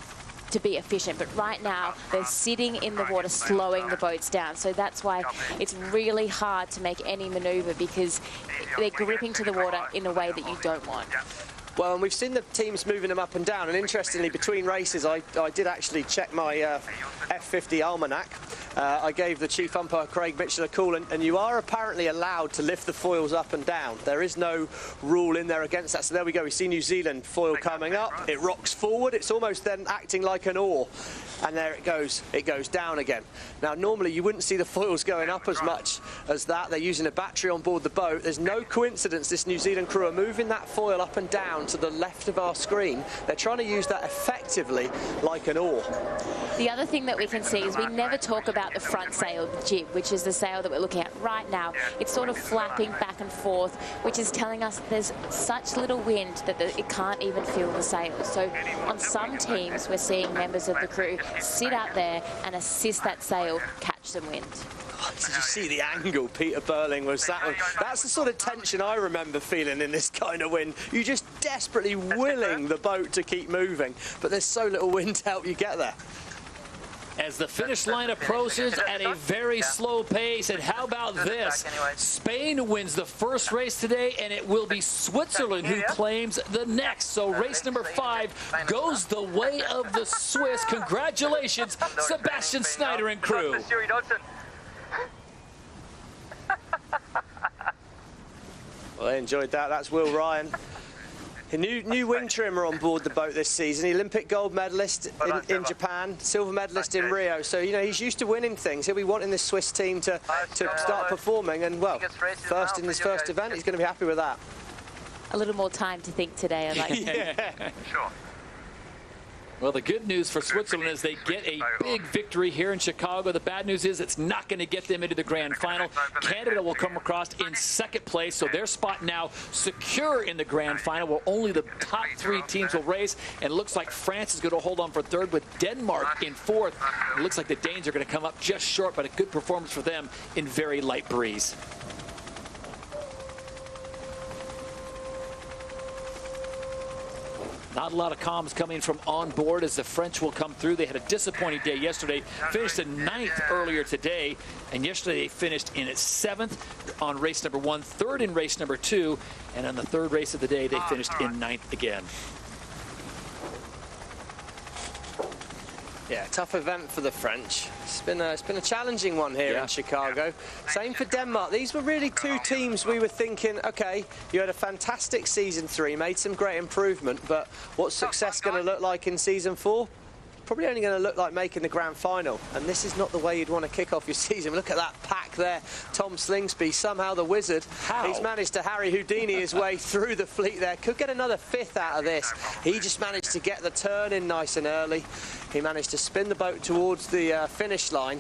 to be efficient, but right now they're sitting in the water, slowing the boats down. So that's why it's really hard to make any maneuver, because they're gripping to the water in a way that you don't want. Well, and we've seen the teams moving them up and down, and interestingly, between races, I did actually check my F50 almanac. I gave the chief umpire, Craig Mitchell, a call, and you are apparently allowed to lift the foils up and down. There is no rule in there against that. So there we go. We see New Zealand foil coming up. It rocks forward. It's almost then acting like an oar. And there it goes. It goes down again. Now, normally you wouldn't see the foils going up as much as that. They're using a battery on board the boat. There's no coincidence this New Zealand crew are moving that foil up and down to the left of our screen. They're trying to use that effectively like an oar. The other thing that we can see is we never talk about about the front sail, the jib, which is the sail that we're looking at right now. It's sort of flapping back and forth, which is telling us there's such little wind that it can't even feel the sail. So on some teams, we're seeing members of the crew sit out there and assist that sail catch some wind. Did you see the angle Peter Burling was that one? That's the sort of tension I remember feeling in this kind of wind. You're just desperately willing the boat to keep moving, but there's so little wind to help you get there. As the finish line approaches at a very slow pace. And how about this? Spain wins the first race today, and it will be Switzerland who claims the next. So race number 5 goes the way of the Swiss. Congratulations, Sebastian Snyder and crew. Well, I enjoyed that. That's Will Ryan. A new wing trimmer on board the boat this season. The Olympic gold medalist in Japan, silver medalist in Rio. So, you know, he's used to winning things. He'll be wanting this Swiss team to start performing. And, well, first in his first event, he's going to be happy with that. A little more time to think today, I'd like to think. Yeah. Sure. Well, the good news for Switzerland is they get a big victory here in Chicago. The bad news is it's not going to get them into the grand final. Canada will come across in second place, so their spot now secure in the grand final, where only the top 3 teams will race. And it looks like France is going to hold on for third with Denmark in fourth. It looks like the Danes are going to come up just short, but a good performance for them in very light breeze. Not a lot of comms coming from on board as the French will come through. They had a disappointing day yesterday. Finished in 9th earlier today. And yesterday they finished in 7th on race number 1, 3rd in race number 2. And on the 3rd race of the day, they finished in 9th again. Yeah, tough event for the French. It's been a challenging one here in Chicago. Same for Denmark. These were really 2 teams we were thinking, okay, you had a fantastic season 3, made some great improvement, but what's success going to look like in season 4? Probably only going to look like making the grand final, and this is not the way you'd want to kick off your season. Look at that pack there. Tom Slingsby, somehow the wizard, he's managed to Harry Houdini his way through the fleet there. Could get another 5th out of this. He just managed to get the turn in nice and early. He managed to spin the boat towards the finish line,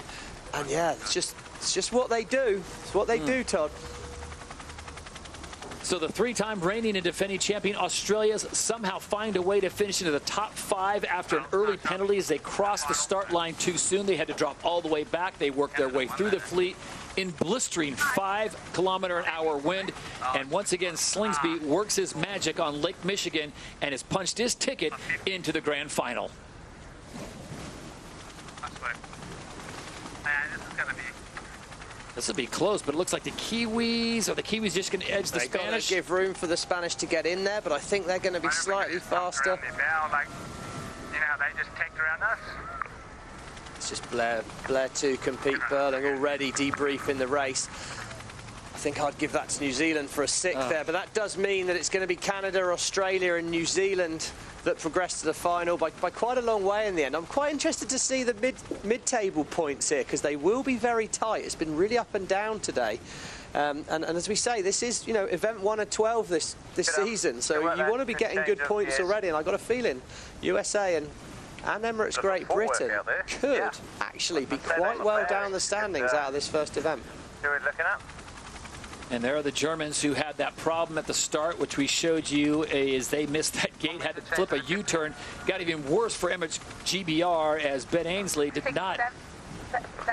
and yeah, it's just what they do. It's what they do, Todd. So the 3-time reigning and defending champion Australia's somehow find a way to finish into the top 5 after an early penalty as they crossed the start line too soon. They had to drop all the way back. They worked their way through the fleet in blistering 5-kilometer-an-hour wind. And once again, Slingsby works his magic on Lake Michigan and has punched his ticket into the grand final. This will be close, but it looks like the Kiwis just going to edge the Spanish. Give room for the Spanish to get in there, but I think they're going to be slightly faster. Like, you know, they just tanked around us. It's just Blair to compete. Burling already debriefing the race. I think I'd give that to New Zealand for a 6th there, but that does mean that it's going to be Canada, Australia and New Zealand that progress to the final by quite a long way in the end. I'm quite interested to see the mid-table points here, because they will be very tight. It's been really up and down today. And as we say, this is, you know, event 1 of 12 this season, so you want to be getting good points already, and I've got a feeling USA and Emirates Great Britain could actually be quite well down the standings out of this first event. Who are we looking at? And there are the Germans who had that problem at the start, which we showed you as they missed that gate, had to flip a U-turn. Got even worse for Emirates GBR as Ben Ainsley did not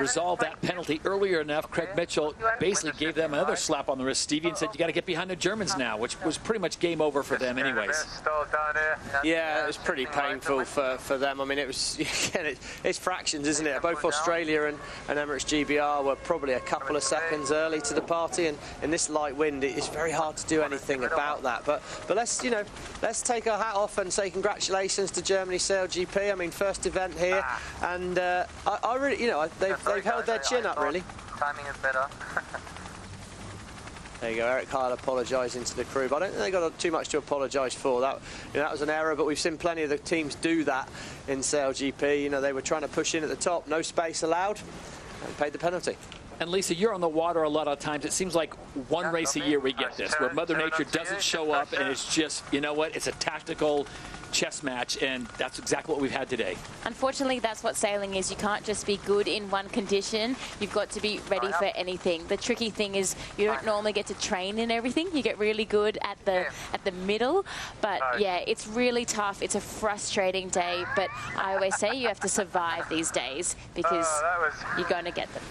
resolve that penalty earlier enough. Craig Mitchell basically gave them another slap on the wrist, Stevie, and said, you got to get behind the Germans now, which was pretty much game over for them anyways. Yeah, it was pretty painful for them. I mean, it was, again, it's fractions, isn't it? Both Australia and Emirates GBR were probably a couple of seconds early to the party, and in this light wind, it's very hard to do anything about that. But let's take our hat off and say congratulations to Germany SailGP. I mean, first event here, and I really, you know, they've held their chin up, really. Timing is better. There you go, Eric Heil apologising to the crew, but I don't think they got too much to apologise for. That was an error, but we've seen plenty of the teams do that in SailGP. You know, they were trying to push in at the top, no space allowed, and paid the penalty. And Lisa, you're on the water a lot of times. It seems like one race a year we get this, where Mother Nature doesn't show up, and it's just, you know what, it's a tactical chess match, and that's exactly what we've had today. Unfortunately, that's what sailing is. You can't just be good in one condition. You've got to be ready for anything. The tricky thing is you don't normally get to train in everything. You get really good at the middle. But yeah, it's really tough. It's a frustrating day. But I always say you have to survive these days because you're going to get them.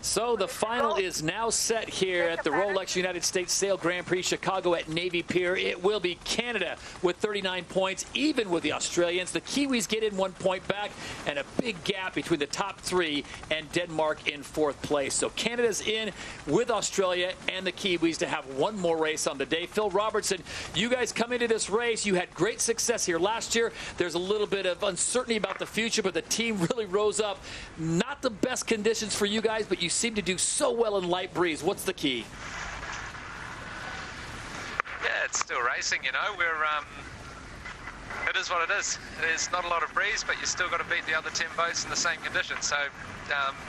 So the final is now set here at the Rolex United States Sail Grand Prix Chicago at Navy Pier. It will be Canada with 39 points, even with the Australians. The Kiwis get in 1 point back, and a big gap between the top three and Denmark in fourth place. So Canada's in with Australia and the Kiwis to have one more race on the day. Phil Robertson, you guys come into this race. You had great success here last year. There's a little bit of uncertainty about the future, but the team really rose up. Not the best conditions for you guys, but you seem to do so well in light breeze. What's the key? Yeah, it's still racing, you know. It is what it is. There's not a lot of breeze, but you still got to beat the other 10 boats in the same conditions. So,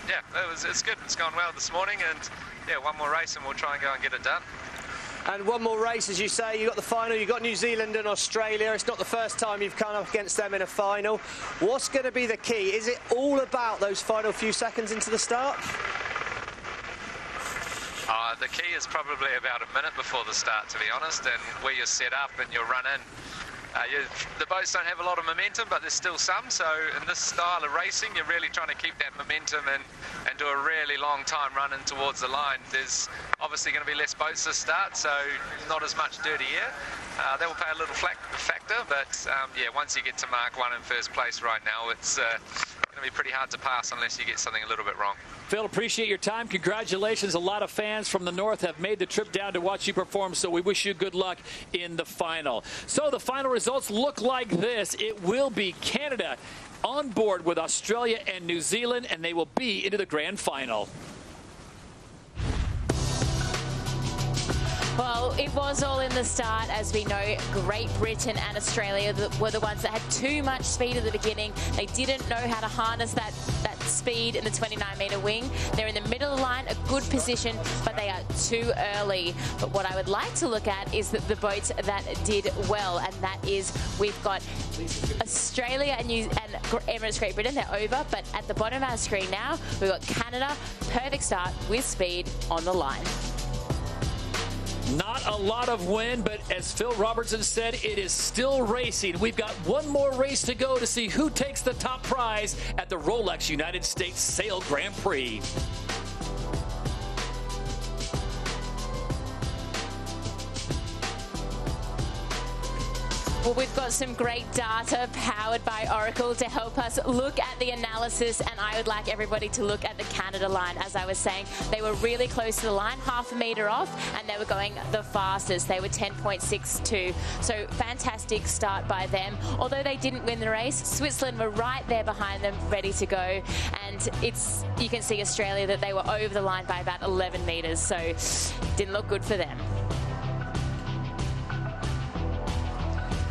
yeah, it's good. It's gone well this morning, and yeah, one more race and we'll try and go and get it done. And one more race, as you say. You got the final. You got New Zealand and Australia. It's not the first time you've come up against them in a final. What's going to be the key? Is it all about those final few seconds into the start? The key is probably about a minute before the start, to be honest, and where you're set up and you're run in. The boats don't have a lot of momentum, but there's still some, so in this style of racing, you're really trying to keep that momentum and do a really long time running towards the line. There's obviously going to be less boats this start, so not as much dirty air. That will play a little factor, but yeah, once you get to Mark 1 in first place right now, it's going to be pretty hard to pass unless you get something a little bit wrong. Phil, appreciate your time. Congratulations. A lot of fans from the north have made the trip down to watch you perform, so we wish you good luck in the final. So the final results look like this. It will be Canada on board with Australia and New Zealand, and they will be into the grand final. Well, it was all in the start. As we know, Great Britain and Australia were the ones that had too much speed at the beginning. They didn't know how to harness that speed in the 29-metre wing. They're in the middle of the line, a good position, but they are too early. But what I would like to look at is the boats that did well, and that is we've got Australia and Emirates Great Britain. They're over, but at the bottom of our screen now, we've got Canada, perfect start with speed on the line. Not a lot of wind, but as Phil Robertson said, it is still racing. We've got one more race to go to see who takes the top prize at the Rolex United States Sail Grand Prix. Well, we've got some great data powered by Oracle to help us look at the analysis, and I would like everybody to look at the Canada line. As I was saying, they were really close to the line, half a metre off, and they were going the fastest. They were 10.62, so fantastic start by them. Although they didn't win the race, Switzerland were right there behind them, ready to go, and you can see Australia that they were over the line by about 11 metres, so didn't look good for them.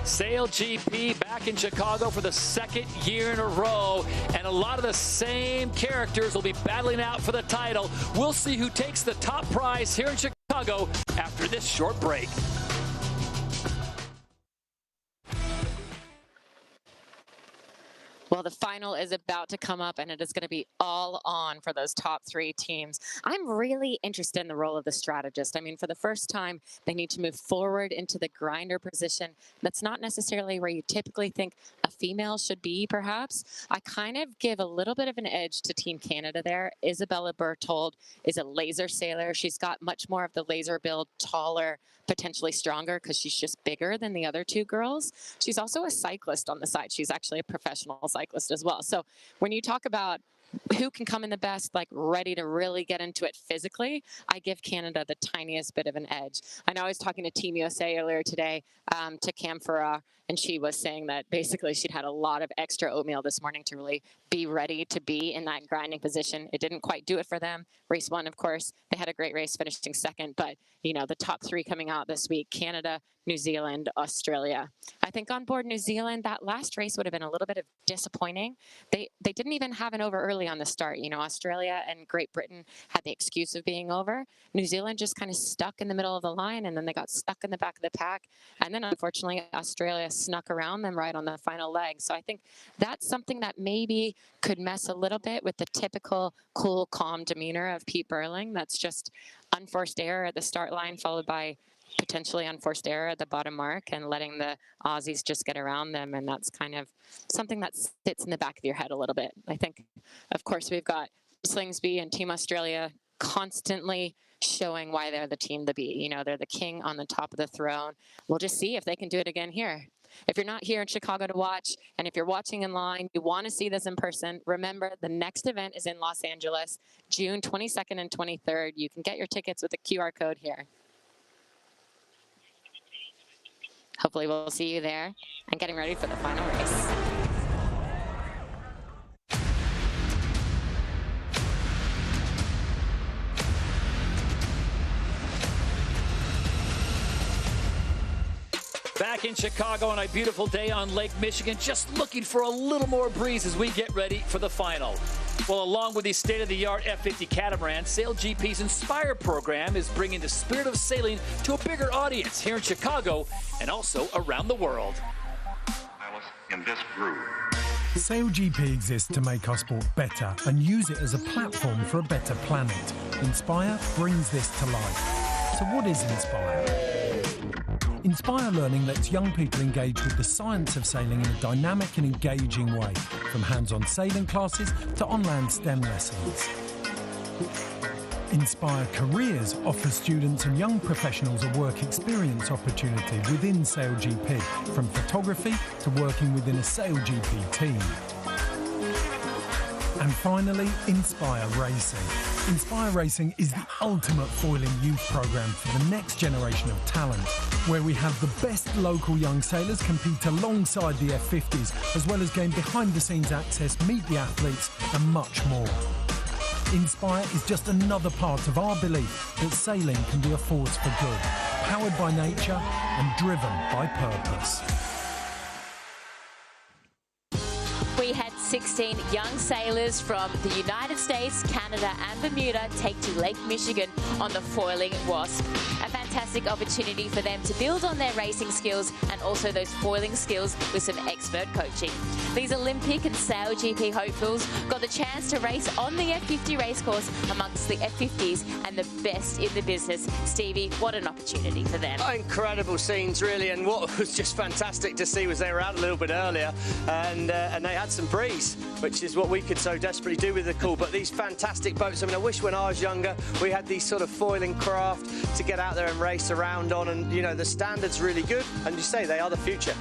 SailGP back in Chicago for the second year in a row, and a lot of the same characters will be battling out for the title. We'll see who takes the top prize here in Chicago after this short break. Well, the final is about to come up, and it is going to be all on for those top three teams. I'm really interested in the role of the strategist. I mean, for the first time, they need to move forward into the grinder position. That's not necessarily where you typically think a female should be, perhaps. I kind of give a little bit of an edge to Team Canada there. Isabella Berthold is a laser sailor. She's got much more of the laser build, taller, potentially stronger because she's just bigger than the other two girls. She's also a cyclist on the side. She's actually a professional cyclist as well. So when you talk about who can come in the best, like ready to really get into it physically, I give Canada the tiniest bit of an edge. I know I was talking to Team USA earlier today, to Cam Farah, and she was saying that basically she'd had a lot of extra oatmeal this morning to really be ready to be in that grinding position. It didn't quite do it for them. Race one, of course, they had a great race finishing second, but you know, the top three coming out this week, Canada, New Zealand, Australia. I think on board New Zealand, that last race would have been a little bit of disappointing. They didn't even have an over early early on the start. You know, Australia and Great Britain had the excuse of being over. New Zealand just kind of stuck in the middle of the line, and then they got stuck in the back of the pack. And then, unfortunately, Australia snuck around them right on the final leg. So I think that's something that maybe could mess a little bit with the typical cool, calm demeanor of Pete Burling. That's just unforced error at the start line, followed by potentially unforced error at the bottom mark, and letting the Aussies just get around them. And that's kind of something that sits in the back of your head a little bit. I think, of course, we've got Slingsby and Team Australia constantly showing why they're the team to be. You know, they're the king on the top of the throne. We'll just see if they can do it again here. If you're not here in Chicago to watch, and if you're watching in line, you want to see this in person, remember the next event is in Los Angeles, June 22nd and 23rd. You can get your tickets with the QR code here. Hopefully we'll see you there, and getting ready for the final race. Back in Chicago on a beautiful day on Lake Michigan, just looking for a little more breeze as we get ready for the final. Well, along with the state-of-the-art F50 catamaran, SailGP's Inspire program is bringing the spirit of sailing to a bigger audience here in Chicago and also around the world. In this groove. SailGP exists to make our sport better and use it as a platform for a better planet. Inspire brings this to life. So what is Inspire? Inspire Learning lets young people engage with the science of sailing in a dynamic and engaging way, from hands-on sailing classes to online STEM lessons. Inspire Careers offers students and young professionals a work experience opportunity within SailGP, from photography to working within a SailGP team. And finally, Inspire Racing. Inspire Racing is the ultimate foiling youth program for the next generation of talent, where we have the best local young sailors compete alongside the F50s, as well as gain behind-the-scenes access, meet the athletes, and much more. Inspire is just another part of our belief that sailing can be a force for good, powered by nature and driven by purpose. We had 16 young sailors from the United States, Canada and Bermuda take to Lake Michigan on the Foiling Wasp. A fantastic opportunity for them to build on their racing skills and also those foiling skills with some expert coaching. These Olympic and SailGP hopefuls got the chance to race on the F50 racecourse amongst the F50s and the best in the business. Stevie, what an opportunity for them. Incredible scenes, really, and what was just fantastic to see was they were out a little bit earlier and they had some breeze, which is what we could so desperately do with the call. But these fantastic boats, I mean, I wish when I was younger we had these sort of foiling craft to get out there and race around on, and you know, the standard's really good, and you say they are the future.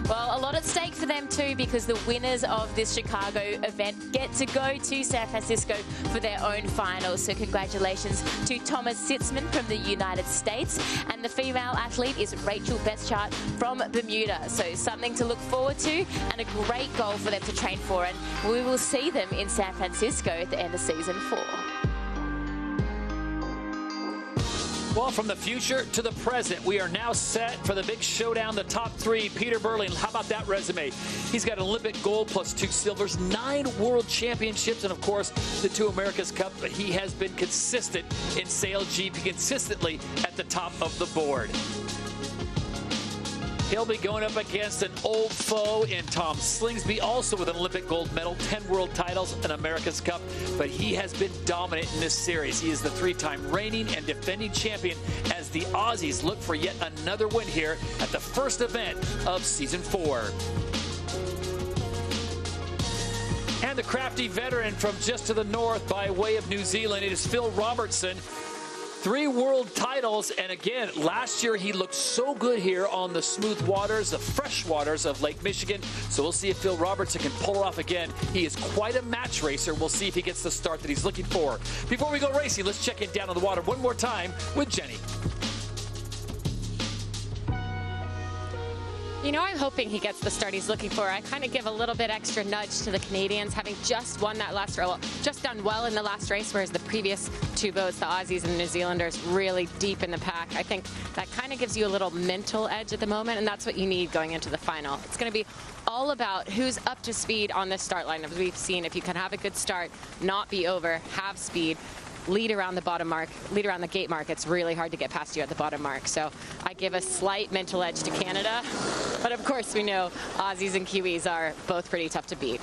Well, a lot at stake for them too, because the winners of this Chicago event get to go to San Francisco for their own finals. So congratulations to Thomas Sitzman from the United States, and the female athlete is Rachel Beschart from Bermuda. So something to look forward to and a great goal for them to train for, and we will see them in San Francisco at the end of season 4. Well, from the future to the present, we are now set for the big showdown, the top 3. Peter Burling, how about that resume? He's got Olympic gold plus 2 silvers, 9 world championships, and of course, the 2 America's Cup. But he has been consistent in SailGP, consistently at the top of the board. He'll be going up against an old foe in Tom Slingsby, also with an Olympic gold medal, 10 world titles, an America's Cup, but he has been dominant in this series. He is the 3-time reigning and defending champion as the Aussies look for yet another win here at the first event of season 4. And the crafty veteran from just to the north by way of New Zealand, it is Phil Robertson. 3 world titles, and again, last year he looked so good here on the smooth waters, the fresh waters of Lake Michigan. So we'll see if Phil Robertson can pull it off again. He is quite a match racer. We'll see if he gets the start that he's looking for. Before we go racing, let's check in down on the water one more time with Jenny. You know, I'm hoping he gets the start he's looking for. I kind of give a little bit extra nudge to the Canadians, having just won that last race, just done well in the last race, whereas the previous two boats, the Aussies and New Zealanders, really deep in the pack. I think that kind of gives you a little mental edge at the moment, and that's what you need going into the final. It's going to be all about who's up to speed on this start line. As we've seen, if you can have a good start, not be over, have speed, lead around the bottom mark, lead around the gate mark, it's really hard to get past you at the bottom mark. So I give a slight mental edge to Canada. But of course, we know Aussies and Kiwis are both pretty tough to beat.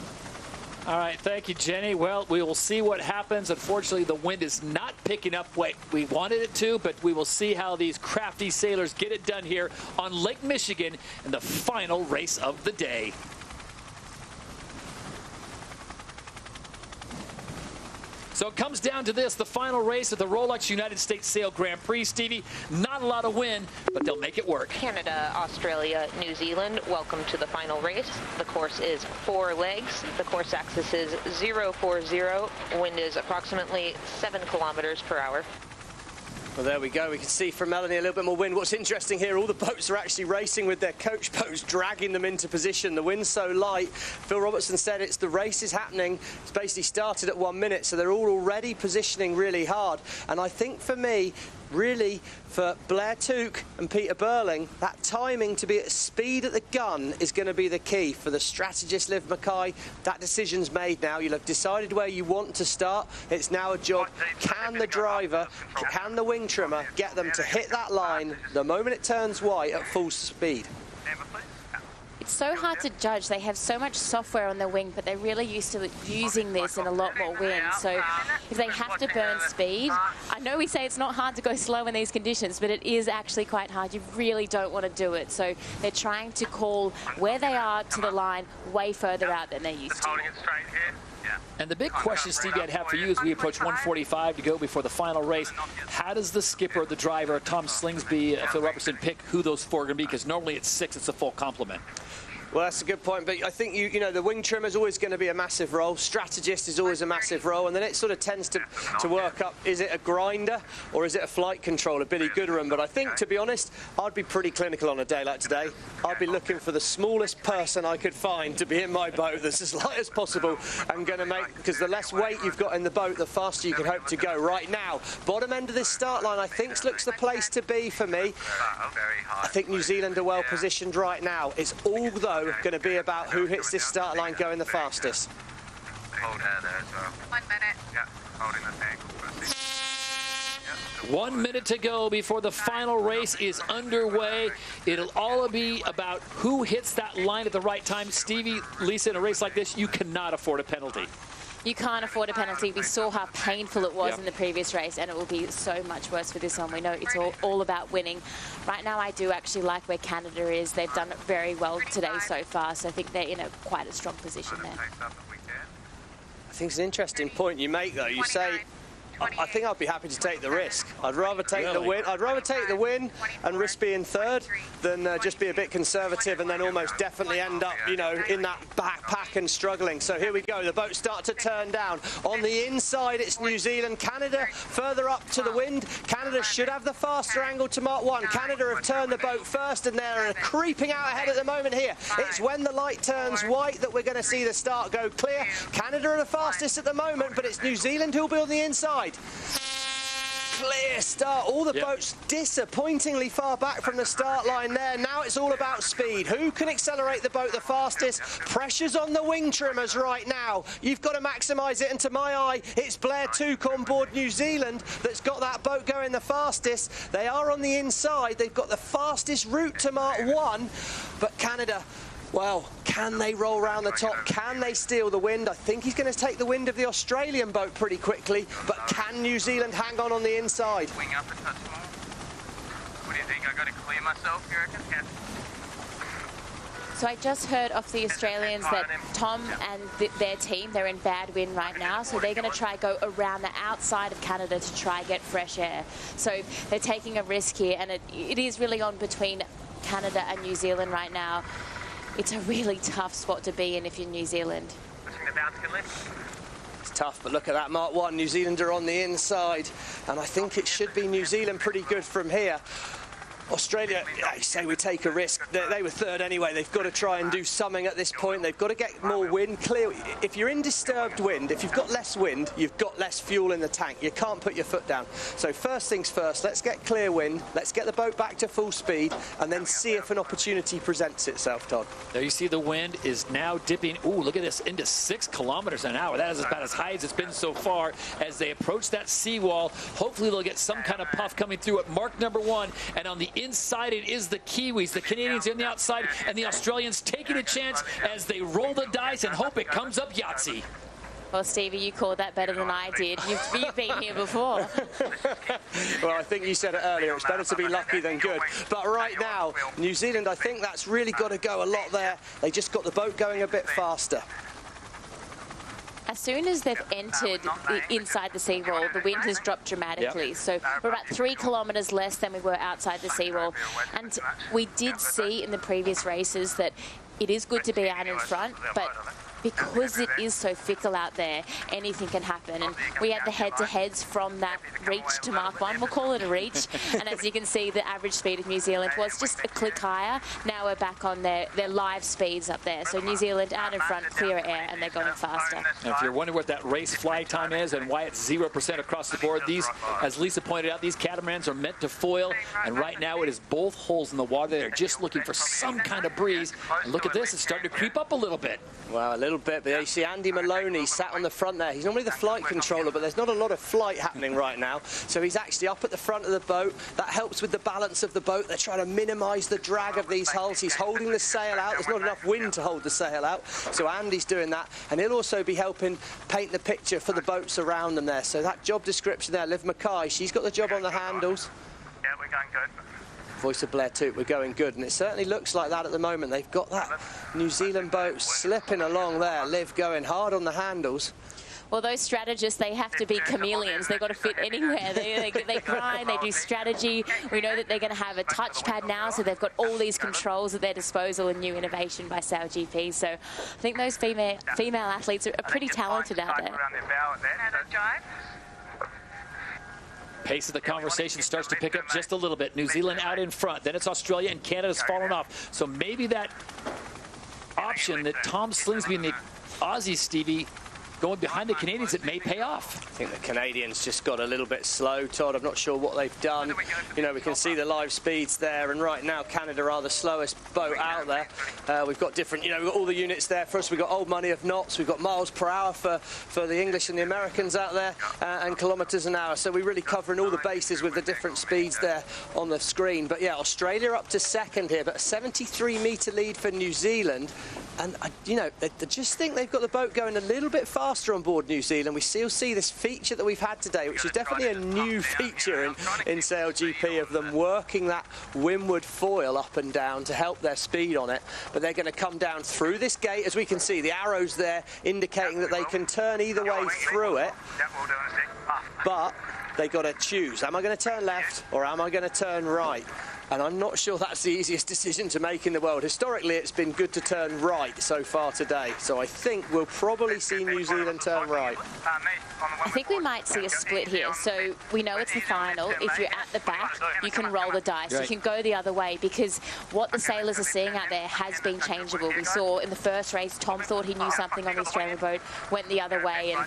All right, thank you, Jenny. Well, we will see what happens. Unfortunately, the wind is not picking up what we wanted it to, but we will see how these crafty sailors get it done here on Lake Michigan in the final race of the day. So it comes down to this, the final race of the Rolex United States Sail Grand Prix. Stevie, not a lot of wind, but they'll make it work. Canada, Australia, New Zealand, welcome to the final race. The course is 4 legs. The course axis is 040. Wind is approximately 7 kilometers per hour. Well, there we go. We can see from Melanie a little bit more wind. What's interesting here, all the boats are actually racing with their coach boats, dragging them into position. The wind's so light. Phil Robertson said it's the race is happening. It's basically started at 1 minute, so they're all already positioning really hard. And I think for me, really, for Blair Tuke and Peter Burling, that timing to be at speed at the gun is going to be the key. For the strategist Liv Mackay, that decision's made now. You'll have decided where you want to start. It's now a job. Can the driver, can the wing trimmer get them to hit that line the moment it turns white at full speed? It's so hard to judge. They have so much software on the wing, but they're really used to using this in a lot more wind. So if they have to burn speed, I know we say it's not hard to go slow in these conditions, but it is actually quite hard. You really don't want to do it. So they're trying to call where they are to the line way further out than they're used to. And the big question, Stevie, I'd have for you as we approach 1:45 to go before the final race, how does the skipper, the driver, Tom Slingsby, Phil Robertson pick who those 4 are going to be? Because normally it's 6, it's a full complement. Well, that's a good point, but I think, you know, the wing trimmer is always going to be a massive role. Strategist is always a massive role, and then it sort of tends to work up, is it a grinder or is it a flight controller, Billy Gooderham? But I think, to be honest, I'd be pretty clinical on a day like today. I'd be looking for the smallest person I could find to be in my boat that's as light as possible and going to make, because the less weight you've got in the boat, the faster you can hope to go. Right now, bottom end of this start line, I think looks the place to be for me. I think New Zealand are well positioned right now. It's all, though, going to be about who hits this start line going the fastest. Hold her there as well. 1 minute. Yeah, holding the tank. 1 minute to go before the final race is underway. It'll all be about who hits that line at the right time. Stevie, Lisa, in a race like this, you cannot afford a penalty. You can't afford a penalty. We saw how painful it was in the previous race, and it will be so much worse for this one. We know it's all about winning. Right now, I do actually like where Canada is. They've done it very well today so far, so I think they're in quite a strong position there. I think it's an interesting point you make, though. You say, I think I'd be happy to take the risk. I'd rather take the win. I'd rather take the win and risk being third than just be a bit conservative and then almost definitely end up, you know, in that backpack and struggling. So here we go. The boats start to turn down. On the inside, it's New Zealand. Canada further up to the wind. Canada should have the faster angle to Mark 1. Canada have turned the boat first and they're creeping out ahead at the moment here. It's when the light turns white that we're going to see the start go clear. Canada are the fastest at the moment, but it's New Zealand who'll be on the inside. Clear start. All the boats disappointingly far back from the start line there. Now it's all about speed. Who can accelerate the boat the fastest? Pressure's on the wing trimmers right now. You've got to maximise it, and to my eye, it's Blair Tuke on board New Zealand that's got that boat going the fastest. They are on the inside. They've got the fastest route to Mark 1, but Canada, well, can they roll around the top? Can they steal the wind? I think he's going to take the wind of the Australian boat pretty quickly, but can New Zealand hang on the inside? Wing up a touch more. What do you think? I got to clear myself, you reckon? Yeah. So I just heard off the Australians that Tom and their team, they're in bad wind right now, so they're going to try go around the outside of Canada to try get fresh air. So they're taking a risk here, and it is really on between Canada and New Zealand right now. It's a really tough spot to be in if you're New Zealand. It's tough, but look at that Mark 1. New Zealand are on the inside, and I think it should be New Zealand pretty good from here. Australia, I say we take a risk. They were third anyway. They've got to try and do something at this point. They've got to get more wind clear. If you're in disturbed wind, if you've got less wind, you've got less fuel in the tank. You can't put your foot down. So first things first, let's get clear wind. Let's get the boat back to full speed and then see if an opportunity presents itself, Todd. There you see the wind is now dipping. Ooh, look at this, into 6 kilometers an hour. That is about as high as it's been so far as they approach that seawall. Hopefully they'll get some kind of puff coming through at mark number 1. And on the inside, it is the Kiwis, the Canadians on the outside, and the Australians taking a chance as they roll the dice and hope it comes up Yahtzee. Well, Stevie, you called that better than I did. You've been here before. Well, I think you said it earlier. It's better to be lucky than good. But right now, New Zealand, I think that's really got to go a lot there. They just got the boat going a bit faster. As soon as they've entered inside the seawall, the wind has dropped dramatically. Yep. So we're about 3 kilometres less than we were outside the seawall. And we did see in the previous races that it is good to be out in front, but because it is so fickle out there, anything can happen. And we had the head-to-heads from that reach to Mark 1. We'll call it a reach. And as you can see, the average speed of New Zealand was just a click higher. Now we're back on their live speeds up there. So New Zealand out in front, clearer air, and they're going faster. And if you're wondering what that race flag time is and why it's 0% across the board, these, as Lisa pointed out, these catamarans are meant to foil. And right now it is both holes in the water. They're just looking for some kind of breeze. And look at this, it's starting to creep up a little bit. Well, a little bit, but you see Andy Maloney sat on the front there. He's normally the flight controller, but there's not a lot of flight happening right now. So he's actually up at the front of the boat. That helps with the balance of the boat. They're trying to minimise the drag of these hulls. He's holding the sail out. There's not enough wind to hold the sail out. So Andy's doing that. And he'll also be helping paint the picture for the boats around them there. So that job description there, Liv Mackay, she's got the job on the handles. Yeah, we're going good. Voice of Blair Toot, we're going good, and it certainly looks like that at the moment. They've got that New Zealand boat slipping along there. Liv going hard on the handles. Well, those strategists, they have to be chameleons. They've got to fit anywhere. They grind, they do strategy. We know that they're going to have a touchpad now, so they've got all these controls at their disposal, and new innovation by SailGP. So I think those female athletes are pretty talented out there. Pace of the conversation starts to pick up just a little bit. New Zealand out in front. Then it's Australia, and Canada's fallen off. So maybe that option that Tom Slingsby and the Aussies, Stevie, going behind the Canadians, it may pay off. I think the Canadians just got a little bit slow, Todd. I'm not sure what they've done. You know, we can see the live speeds there, and right now Canada are the slowest boat out there. We've got different, you know, we've got all the units there for us. We've got old money of knots, we've got miles per hour for the English and the Americans out there, and kilometres an hour. So we're really covering all the bases with the different speeds there on the screen. But yeah, Australia up to second here, but a 73-metre lead for New Zealand. And, you know, they just think they've got the boat going a little bit faster on board New Zealand. We still see this feature that we've had today, which is definitely a new feature in SailGP, of them working that windward foil up and down to help their speed on it. But they're going to come down through this gate. As we can see, the arrows there indicating that they can turn either way through it. But they got to choose. Am I going to turn left or am I going to turn right? And I'm not sure that's the easiest decision to make in the world. Historically, it's been good to turn right so far today. So I think we'll probably see New Zealand turn right. I think we might see a split here. So we know it's the final. If you're at the back, you can roll the dice. You can go the other way, because what the sailors are seeing out there has been changeable. We saw in the first race, Tom thought he knew something on the Australian boat, went the other way. And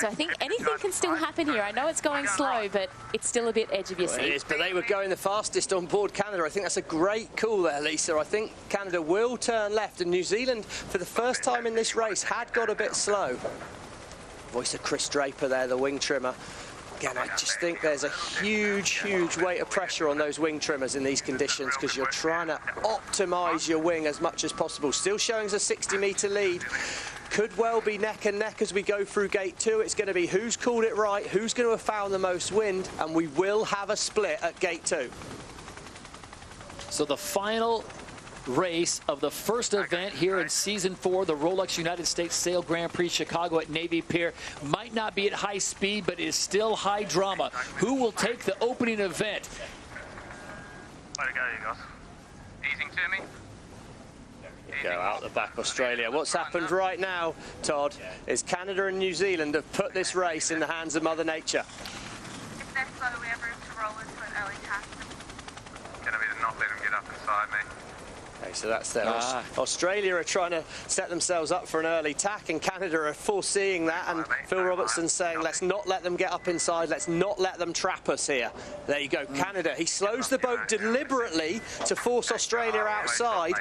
so I think anything can still happen here. I know it's going slow, but it's still a bit edge of your seat. It is, but they were going the fastest on board Canada. I think that's a great call there, Lisa. I think Canada will turn left, and New Zealand, for the first time in this race, had got a bit slow. Voice of Chris Draper there, the wing trimmer. Again, I just think there's a huge weight of pressure on those wing trimmers in these conditions, because you're trying to optimise your wing as much as possible. Still showing us a 60-metre lead. Could well be neck and neck as we go through gate 2. It's going to be who's called it right, who's going to have found the most wind, and we will have a split at gate 2. So the final race of the first event here in Season 4, the Rolex United States Sail Grand Prix Chicago at Navy Pier, might not be at high speed, but is still high drama. Who will take the opening event? Way to go, you guys. Easing to me. Go out the back, Australia. What's happened right now, Todd, is Canada and New Zealand have put this race in the hands of Mother Nature. If they're slow, we have room to roll into an early task. It's going to be the beside me. Okay, so that's there. Australia are trying to set themselves up for an early tack, and Canada are foreseeing that, and Phil Robertson saying, let's not let them get up inside, let's not let them trap us here. There you go, Canada. He slows the boat deliberately to force Australia outside.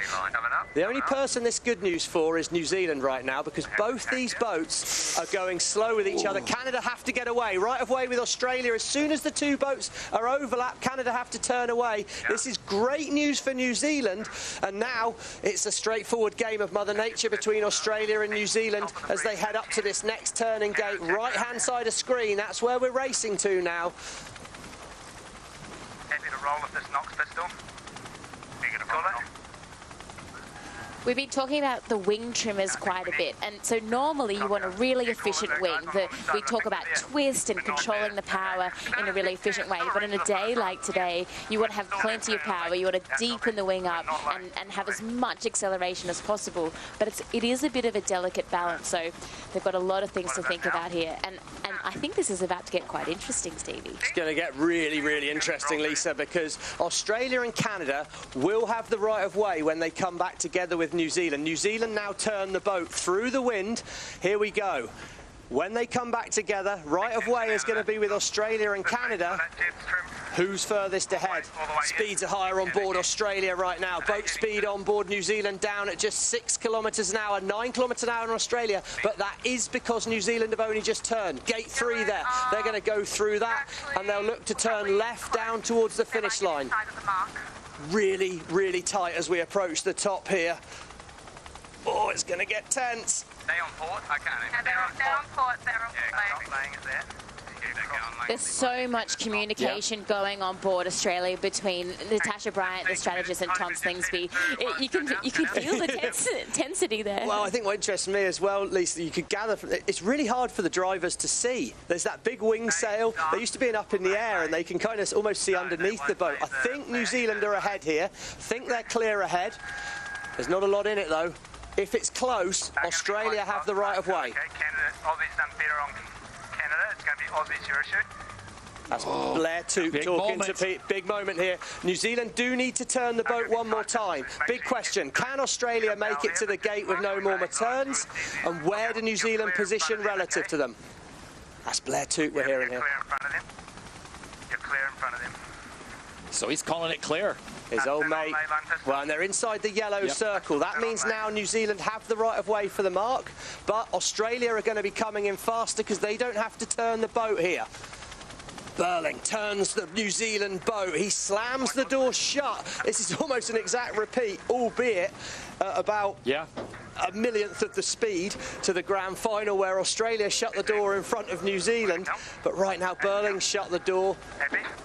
The only person this good news for is New Zealand right now, because both these boats are going slow with each other. Canada have to get away. Right of way with Australia. As soon as the two boats are overlapped, Canada have to turn away. This is great news for New Zealand. And now it's a straightforward game of Mother Nature between Australia and New Zealand as they head up to this next turning gate. Right-hand side of screen, that's where we're racing to now. Happy to roll with this Knox pistol. Eager to pull it. We've been talking about the wing trimmers quite a bit, and so normally you want a really efficient wing. We talk about twist and controlling the power in a really efficient way, but on a day like today, you want to have plenty of power. You want to deepen the wing up and have as much acceleration as possible, but it is a bit of a delicate balance, so they've got a lot of things to think about here, and I think this is about to get quite interesting, Stevie. It's going to get really, really interesting, Lisa, because Australia and Canada will have the right of way when they come back together with New Zealand. New Zealand now turn the boat through the wind. Here we go. When they come back together, right of way is going to be with Australia and Canada. Who's furthest ahead? Speeds are higher on board Australia right now. Boat speed on board New Zealand down at just 6 kilometres an hour, 9 kilometres an hour in Australia. But that is because New Zealand have only just turned. Gate 3 there. They're going to go through that, and they'll look to turn left down towards the finish line. Really, really tight as we approach the top here. Oh, it's going to get tense. They on port? I can't. Yeah, they're on port. They're on port. Laying it there. There's so much communication going on board Australia between Natasha Bryant, the strategist, and Tom Slingsby. You can feel the tensity there. Well, I think what interests me as well, Lisa, you could gather from it's really hard for the drivers to see. There's that big wing sail. They used to be up in the air, and they can kind of almost see underneath the boat. I think New Zealand are ahead here. I think they're clear ahead. There's not a lot in it, though. If it's close, Australia have the right of way. Okay, Canada, Aussie's done better on Canada. It's going to be Aussie's your issue. That's Blair Toot talking to Pete. Big moment here. New Zealand do need to turn the boat one more time. Big question. Can Australia make it to the gate with no more turns? And where do New Zealand position relative to them? That's Blair Toot we're hearing here. You're clear in front of them. So he's calling it clear. His old mate. Well, and they're inside the yellow circle. That means now New Zealand have the right of way for the mark, but Australia are going to be coming in faster because they don't have to turn the boat here. Burling turns the New Zealand boat. He slams the door shut. This is almost an exact repeat, albeit about a millionth of the speed to the grand final, where Australia shut the door in front of New Zealand. But right now, Burling shut the door,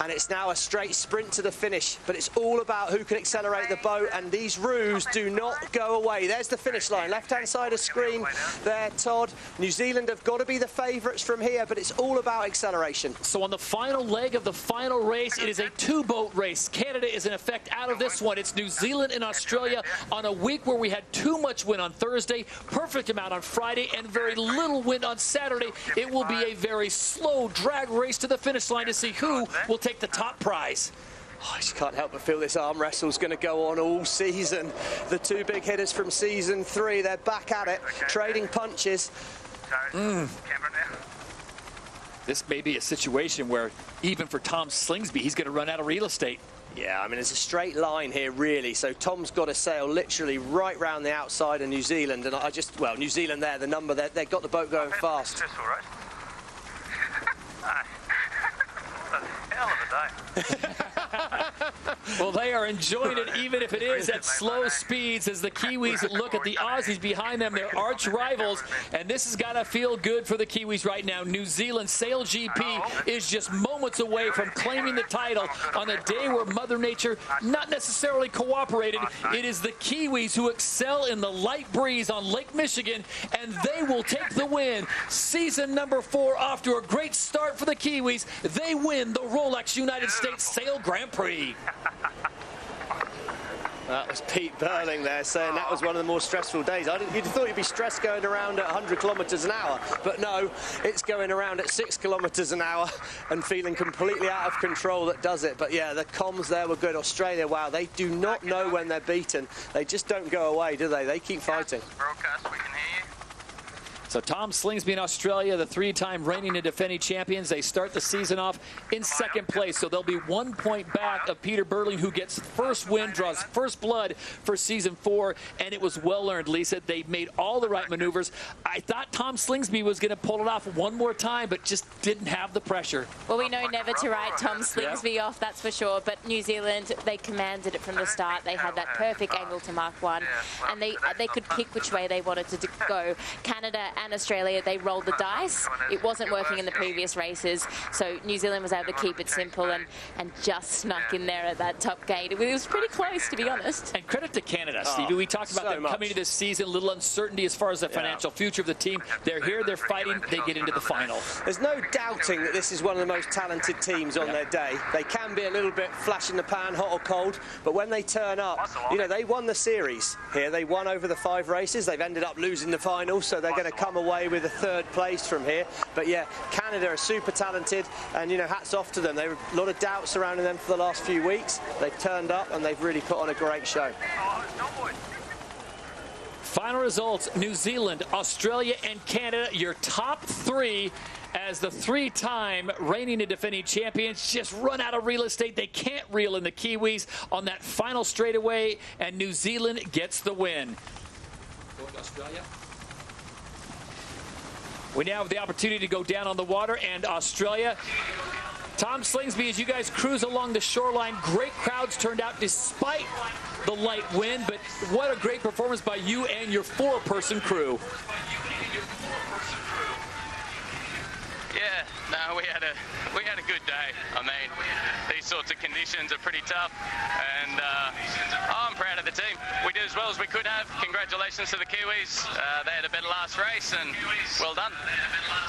and it's now a straight sprint to the finish. But it's all about who can accelerate the boat, and these roos do not go away. There's the finish line, left-hand side of screen there, Todd. New Zealand have got to be the favourites from here, but it's all about acceleration. So on the final leg of the final race, it is a two-boat race. Canada is in effect out of this one. It's New Zealand and Australia on a week where we had too much wind on Thursday, perfect amount on Friday, and very little wind on Saturday. It will be a very slow drag race to the finish line to see who will take the top prize. Oh, I just can't help but feel this arm wrestle's going to go on all season. The two big hitters from season 3, they're back at it, trading punches. This may be a situation where even for Tom Slingsby, he's going to run out of real estate. Yeah, I mean, it's a straight line here, really. So Tom's got to sail literally right round the outside of New Zealand. And well, New Zealand there, the number, they've got the boat going fast. Hell of a day. Well, they are enjoying it, even if it is at slow speeds, as the Kiwis look at the Aussies behind them, their arch rivals. And this has got to feel good for the Kiwis right now. New Zealand SailGP is just moments away from claiming the title on a day where Mother Nature not necessarily cooperated. It is the Kiwis who excel in the light breeze on Lake Michigan, and they will take the win. Season number 4 off to a great start for the Kiwis. They win the Rolex United States Sail Grand Prix. That was Pete Burling there saying that was one of the more stressful days. You'd have thought you'd be stressed going around at 100 kilometres an hour, but no, it's going around at 6 kilometres an hour and feeling completely out of control that does it. But yeah, the comms there were good. Australia, wow, they do not know when they're beaten. They just don't go away, do they? They keep fighting. Broadcast, we can hear you. So Tom Slingsby in Australia, the 3-time reigning and defending champions, they start the season off in second place. So they'll be 1 point back of Peter Burling, who gets first win, draws first blood for season 4, and it was well earned, Lisa. They made all the right maneuvers. I thought Tom Slingsby was going to pull it off one more time, but just didn't have the pressure. Well, we know never to write Tom Slingsby off, that's for sure. But New Zealand, they commanded it from the start. They had that perfect angle to mark 1, and they could pick which way they wanted to go. Canada and Australia, they rolled the dice. It wasn't working in the previous races, so New Zealand was able to keep it simple and just snuck in there at that top gate. It was pretty close, to be honest. And credit to Canada, Stevie. We talked about them coming to this season, a little uncertainty as far as the financial future of the team. They're here, they're fighting, they get into the final. There's no doubting that this is one of the most talented teams on their day. They can be a little bit flash in the pan, hot or cold, but when they turn up, you know, they won the series here. They won over the 5 races. They've ended up losing the final, so they're going to come away with a 3rd place from here. But yeah, Canada are super talented, and you know, hats off to them. There were a lot of doubts surrounding them for the last few weeks. They've turned up and they've really put on a great show. Final results: New Zealand, Australia, and Canada, your top 3 as the 3-time reigning and defending champions just run out of real estate. They can't reel in the Kiwis on that final straightaway, and New Zealand gets the win. Going to Australia. We now have the opportunity to go down on the water, and Australia. Tom Slingsby, as you guys cruise along the shoreline, great crowds turned out despite the light wind, but what a great performance by you and your 4-person crew. Yeah, no, we had a good day. I mean, these sorts of conditions are pretty tough, and I'm proud of the team. We did as well as we could have. Congratulations to the Kiwis. They had a better last race, and well done.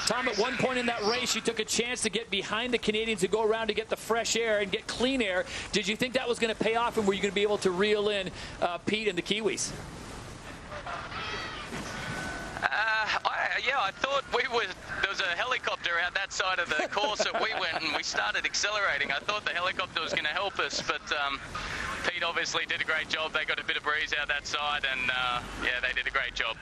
Tom, at one point in that race, you took a chance to get behind the Canadians to go around to get the fresh air and get clean air. Did you think that was going to pay off, and were you going to be able to reel in Pete and the Kiwis? Yeah, I thought there was a helicopter out that side of the course that we went, and we started accelerating. I thought the helicopter was going to help us, but Pete obviously did a great job. They got a bit of breeze out that side, and yeah, they did a great job.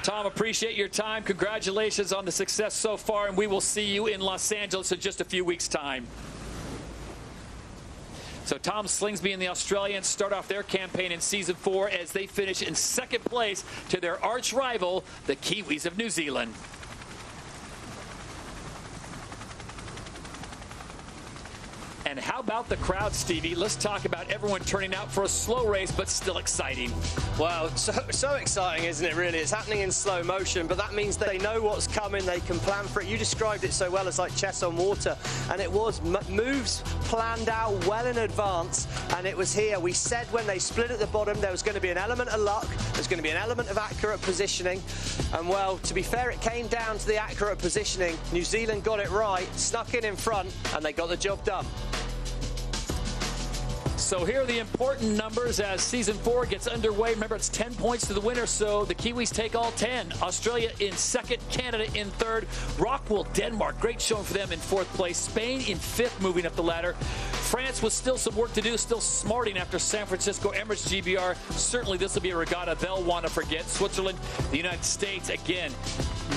Tom, appreciate your time. Congratulations on the success so far, and we will see you in Los Angeles in just a few weeks' time. So Tom Slingsby and the Australians start off their campaign in season 4 as they finish in second place to their arch rival, the Kiwis of New Zealand. And how about the crowd, Stevie? Let's talk about everyone turning out for a slow race, but still exciting. Wow, so exciting, isn't it, really? It's happening in slow motion, but that means they know what's coming. They can plan for it. You described it so well as like chess on water, and it was moves planned out well in advance, and it was here. We said when they split at the bottom, there was going to be an element of luck, there's going to be an element of accurate positioning, and well, to be fair, it came down to the accurate positioning. New Zealand got it right, snuck in front, and they got the job done. So here are the important numbers as season 4 gets underway. Remember, it's 10 points to the winner, so the Kiwis take all 10. Australia in 2nd, Canada in 3rd. Rockwool, Denmark, great showing for them in 4th place. Spain in 5th, moving up the ladder. France with still some work to do, still smarting after San Francisco Emirates GBR. Certainly this will be a regatta they'll want to forget. Switzerland, the United States, again,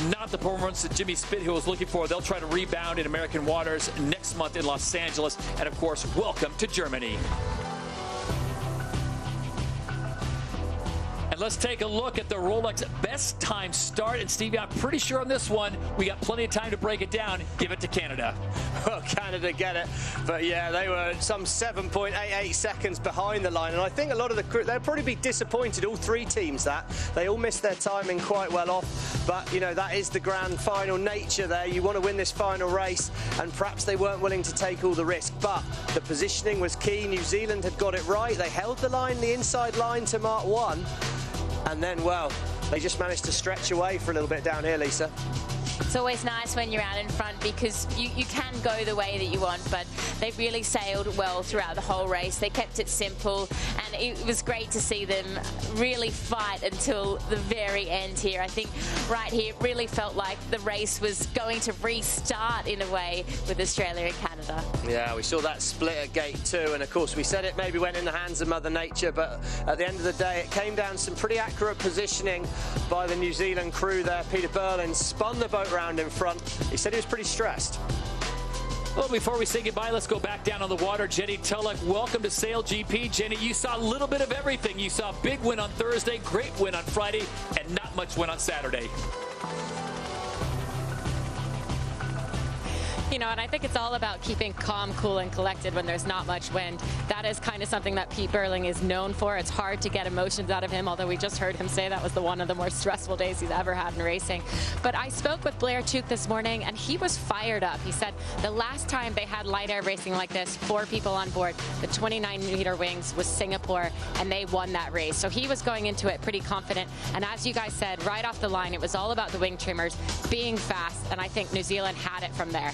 not the performance that Jimmy Spithill was looking for. They'll try to rebound in American waters next month in Los Angeles. And, of course, welcome to Germany. And let's take a look at the Rolex best time start. And Stevie, I'm pretty sure on this one, we got plenty of time to break it down. Give it to Canada. Well, Canada get it. But yeah, they were some 7.88 seconds behind the line. And I think a lot of the crew, they'll probably be disappointed, all 3 teams, that. They all missed their timing quite well off. But, you know, that is the grand final nature there. You want to win this final race. And perhaps they weren't willing to take all the risk. But the positioning was key. New Zealand had got it right. They held the line, the inside line to mark 1. And then, well, they just managed to stretch away for a little bit down here, Lisa. It's always nice when you're out in front because you can go the way that you want, but they really sailed well throughout the whole race. They kept it simple, and And it was great to see them really fight until the very end here. I think right here it really felt like the race was going to restart in a way with Australia and Canada. Yeah, we saw that split at gate 2, and of course we said it maybe went in the hands of Mother Nature, but at the end of the day it came down to some pretty accurate positioning by the New Zealand crew there. Peter Berlin spun the boat round in front. He said he was pretty stressed. Well, before we say goodbye, let's go back down on the water. Jenny Tulloch, welcome to SailGP. Jenny, you saw a little bit of everything. You saw a big win on Thursday, great win on Friday, and not much win on Saturday. You know, and I think it's all about keeping calm, cool, and collected when there's not much wind. That is kind of something that Pete Burling is known for. It's hard to get emotions out of him, although we just heard him say that was one of the more stressful days he's ever had in racing. But I spoke with Blair Tuke this morning, and he was fired up. He said the last time they had light air racing like this, 4 people on board, the 29-meter wings, was Singapore, and they won that race. So he was going into it pretty confident. And as you guys said, right off the line, it was all about the wing trimmers being fast, and I think New Zealand had it from there.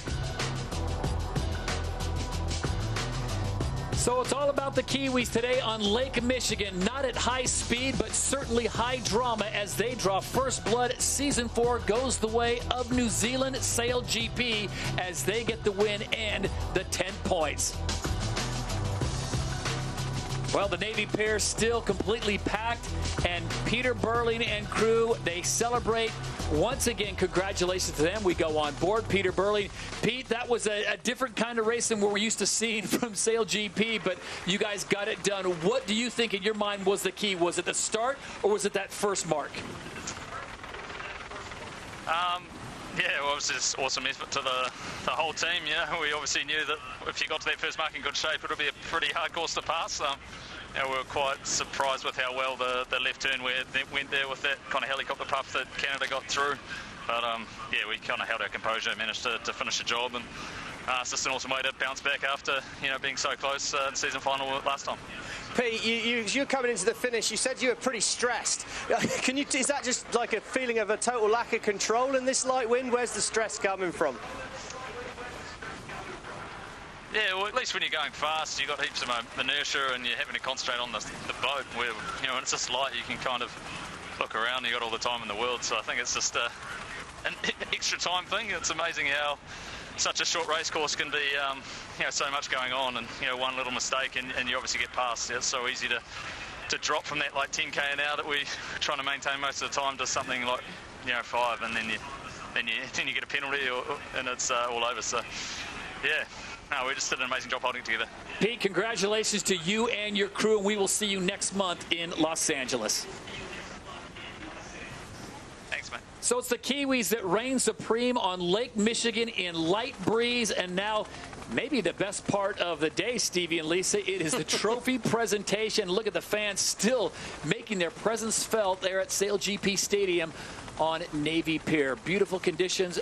So it's all about the Kiwis today on Lake Michigan. Not at high speed, but certainly high drama as they draw first blood. Season 4 goes the way of New Zealand SailGP as they get the win and the 10 points. Well, the Navy pair still completely packed, and Peter Burling and crew, they celebrate. Once again, congratulations to them. We go on board. Peter Burling. Pete, that was a different kind of race than what we're used to seeing from SailGP, but you guys got it done. What do you think in your mind was the key? Was it the start, or was it that first mark? Yeah, well, it was just awesome effort to the whole team. Yeah, we obviously knew that if you got to that first mark in good shape, it would be a pretty hard course to pass. You know, we were quite surprised with how well the left turn went there with that kind of helicopter puff that Canada got through. But yeah, we kind of held our composure and managed to finish the job. And it's just an awesome way to bounce back after being so close in the season final last time. Pete, you're coming into the finish. You said you were pretty stressed. Is that just like a feeling of a total lack of control in this light wind? Where's the stress coming from? Yeah, well, at least when you're going fast, you've got heaps of inertia and you're having to concentrate on the boat. Where, when it's just light, you can kind of look around. You've got all the time in the world. So I think it's just an extra time thing. It's amazing how such a short race course can be, so much going on, and one little mistake and you obviously get past. It's so easy to drop from that like 10k an hour that we're trying to maintain most of the time to something like 5, and then you get a penalty and it's all over. So yeah, no, we just did an amazing job holding it together. Pete, congratulations to you and your crew, and we will see you next month in Los Angeles. Thanks, mate. So it's the Kiwis that reign supreme on Lake Michigan in light breeze, and now maybe the best part of the day, Stevie and Lisa, it is the trophy presentation. Look at the fans still making their presence felt there at SailGP Stadium on Navy Pier. Beautiful conditions,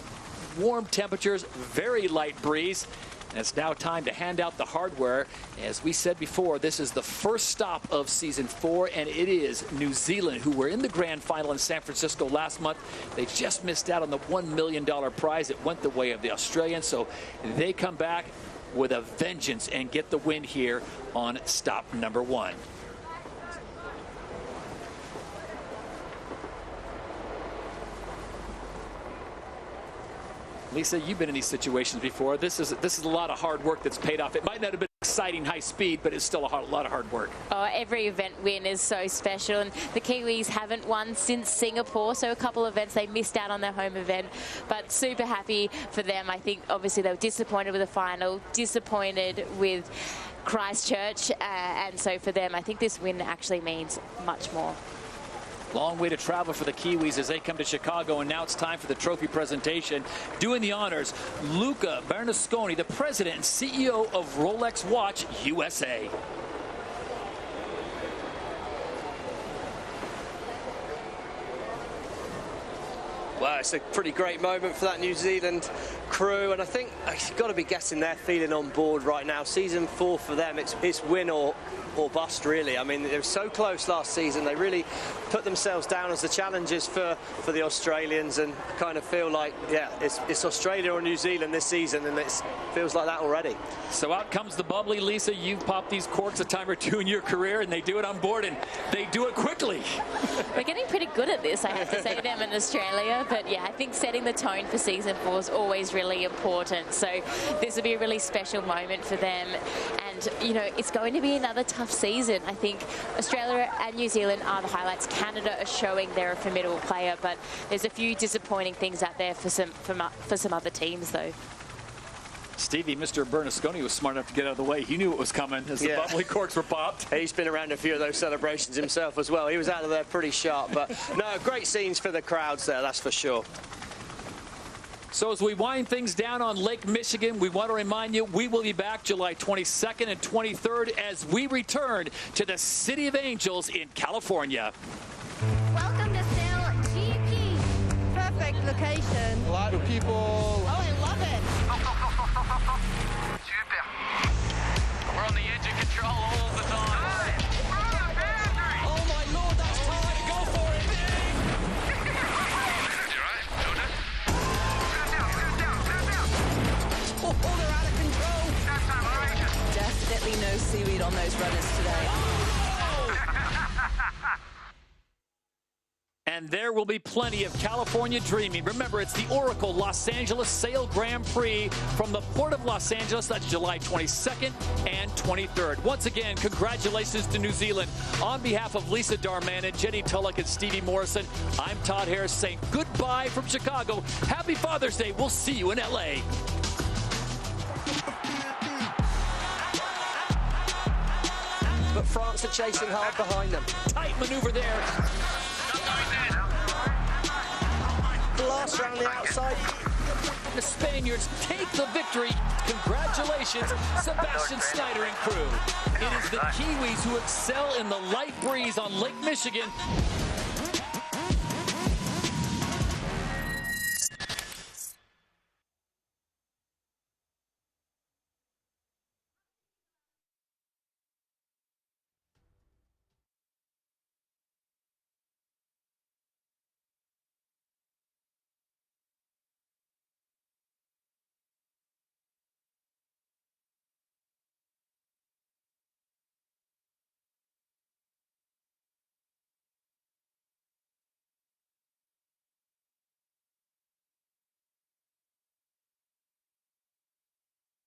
warm temperatures, very light breeze. And it's now time to hand out the hardware. As we said before, this is the first stop of season 4, and it is New Zealand, who were in the grand final in San Francisco last month. They just missed out on the $1 million prize. It went the way of the Australians, so they come back with a vengeance and get the win here on stop number 1. Lisa, you've been in these situations before. This is a lot of hard work that's paid off. It might not have been exciting high speed, but it's still a lot of hard work. Oh, every event win is so special, and the Kiwis haven't won since Singapore, so a couple of events they missed out on their home event, but super happy for them. I think obviously they were disappointed with the final, disappointed with Christchurch, and so for them I think this win actually means much more. Long way to travel for the Kiwis as they come to Chicago, and now it's time for the trophy presentation. Doing the honors, Luca Bernasconi, the president and CEO of Rolex Watch USA. Well, it's a pretty great moment for that New Zealand crew, and I think you've got to be getting their feeling on board right now. Season 4 for them, it's win or bust, really. I mean, they were so close last season. They really put themselves down as the challengers for the Australians, and kind of feel like, yeah, it's Australia or New Zealand this season, and it feels like that already. So out comes the bubbly. Lisa, you've popped these corks a time or two in your career, and they do it on board, and they do it quickly. We're getting pretty good at this, I have to say, them in Australia. But yeah, I think setting the tone for season 4 is always really important. So this will be a really special moment for them. And, you know, it's going to be another tough season. I think Australia and New Zealand are the highlights. Canada are showing they're a formidable player, but there's a few disappointing things out there for some other teams, though. Stevie, Mr. Bernasconi was smart enough to get out of the way. He knew what was coming as the bubbly corks were popped. He's been around a few of those celebrations himself as well. He was out of there pretty sharp, but no, great scenes for the crowds there, that's for sure. So as we wind things down on Lake Michigan, we want to remind you we will be back July 22nd and 23rd as we return to the City of Angels in California. Welcome to SailGP. Perfect location. A lot of people. Oh, I love it. We're on the edge of control all the time. Oh my Lord, that's tight. Go for it. You right? Jordan? Oh, they're out of control. Definitely no seaweed on those runners today. And there will be plenty of California dreaming. Remember, it's the Oracle Los Angeles Sail Grand Prix from the Port of Los Angeles. That's July 22nd and 23rd. Once again, congratulations to New Zealand. On behalf of Lisa Darmanin, Jenny Tulloch, and Stevie Morrison, I'm Todd Harris saying goodbye from Chicago. Happy Father's Day. We'll see you in L.A. But France are chasing hard behind them. Tight maneuver there. Blast around the outside. The Spaniards take the victory. Congratulations, Sebastian Snyder and crew. It is the Kiwis who excel in the light breeze on Lake Michigan.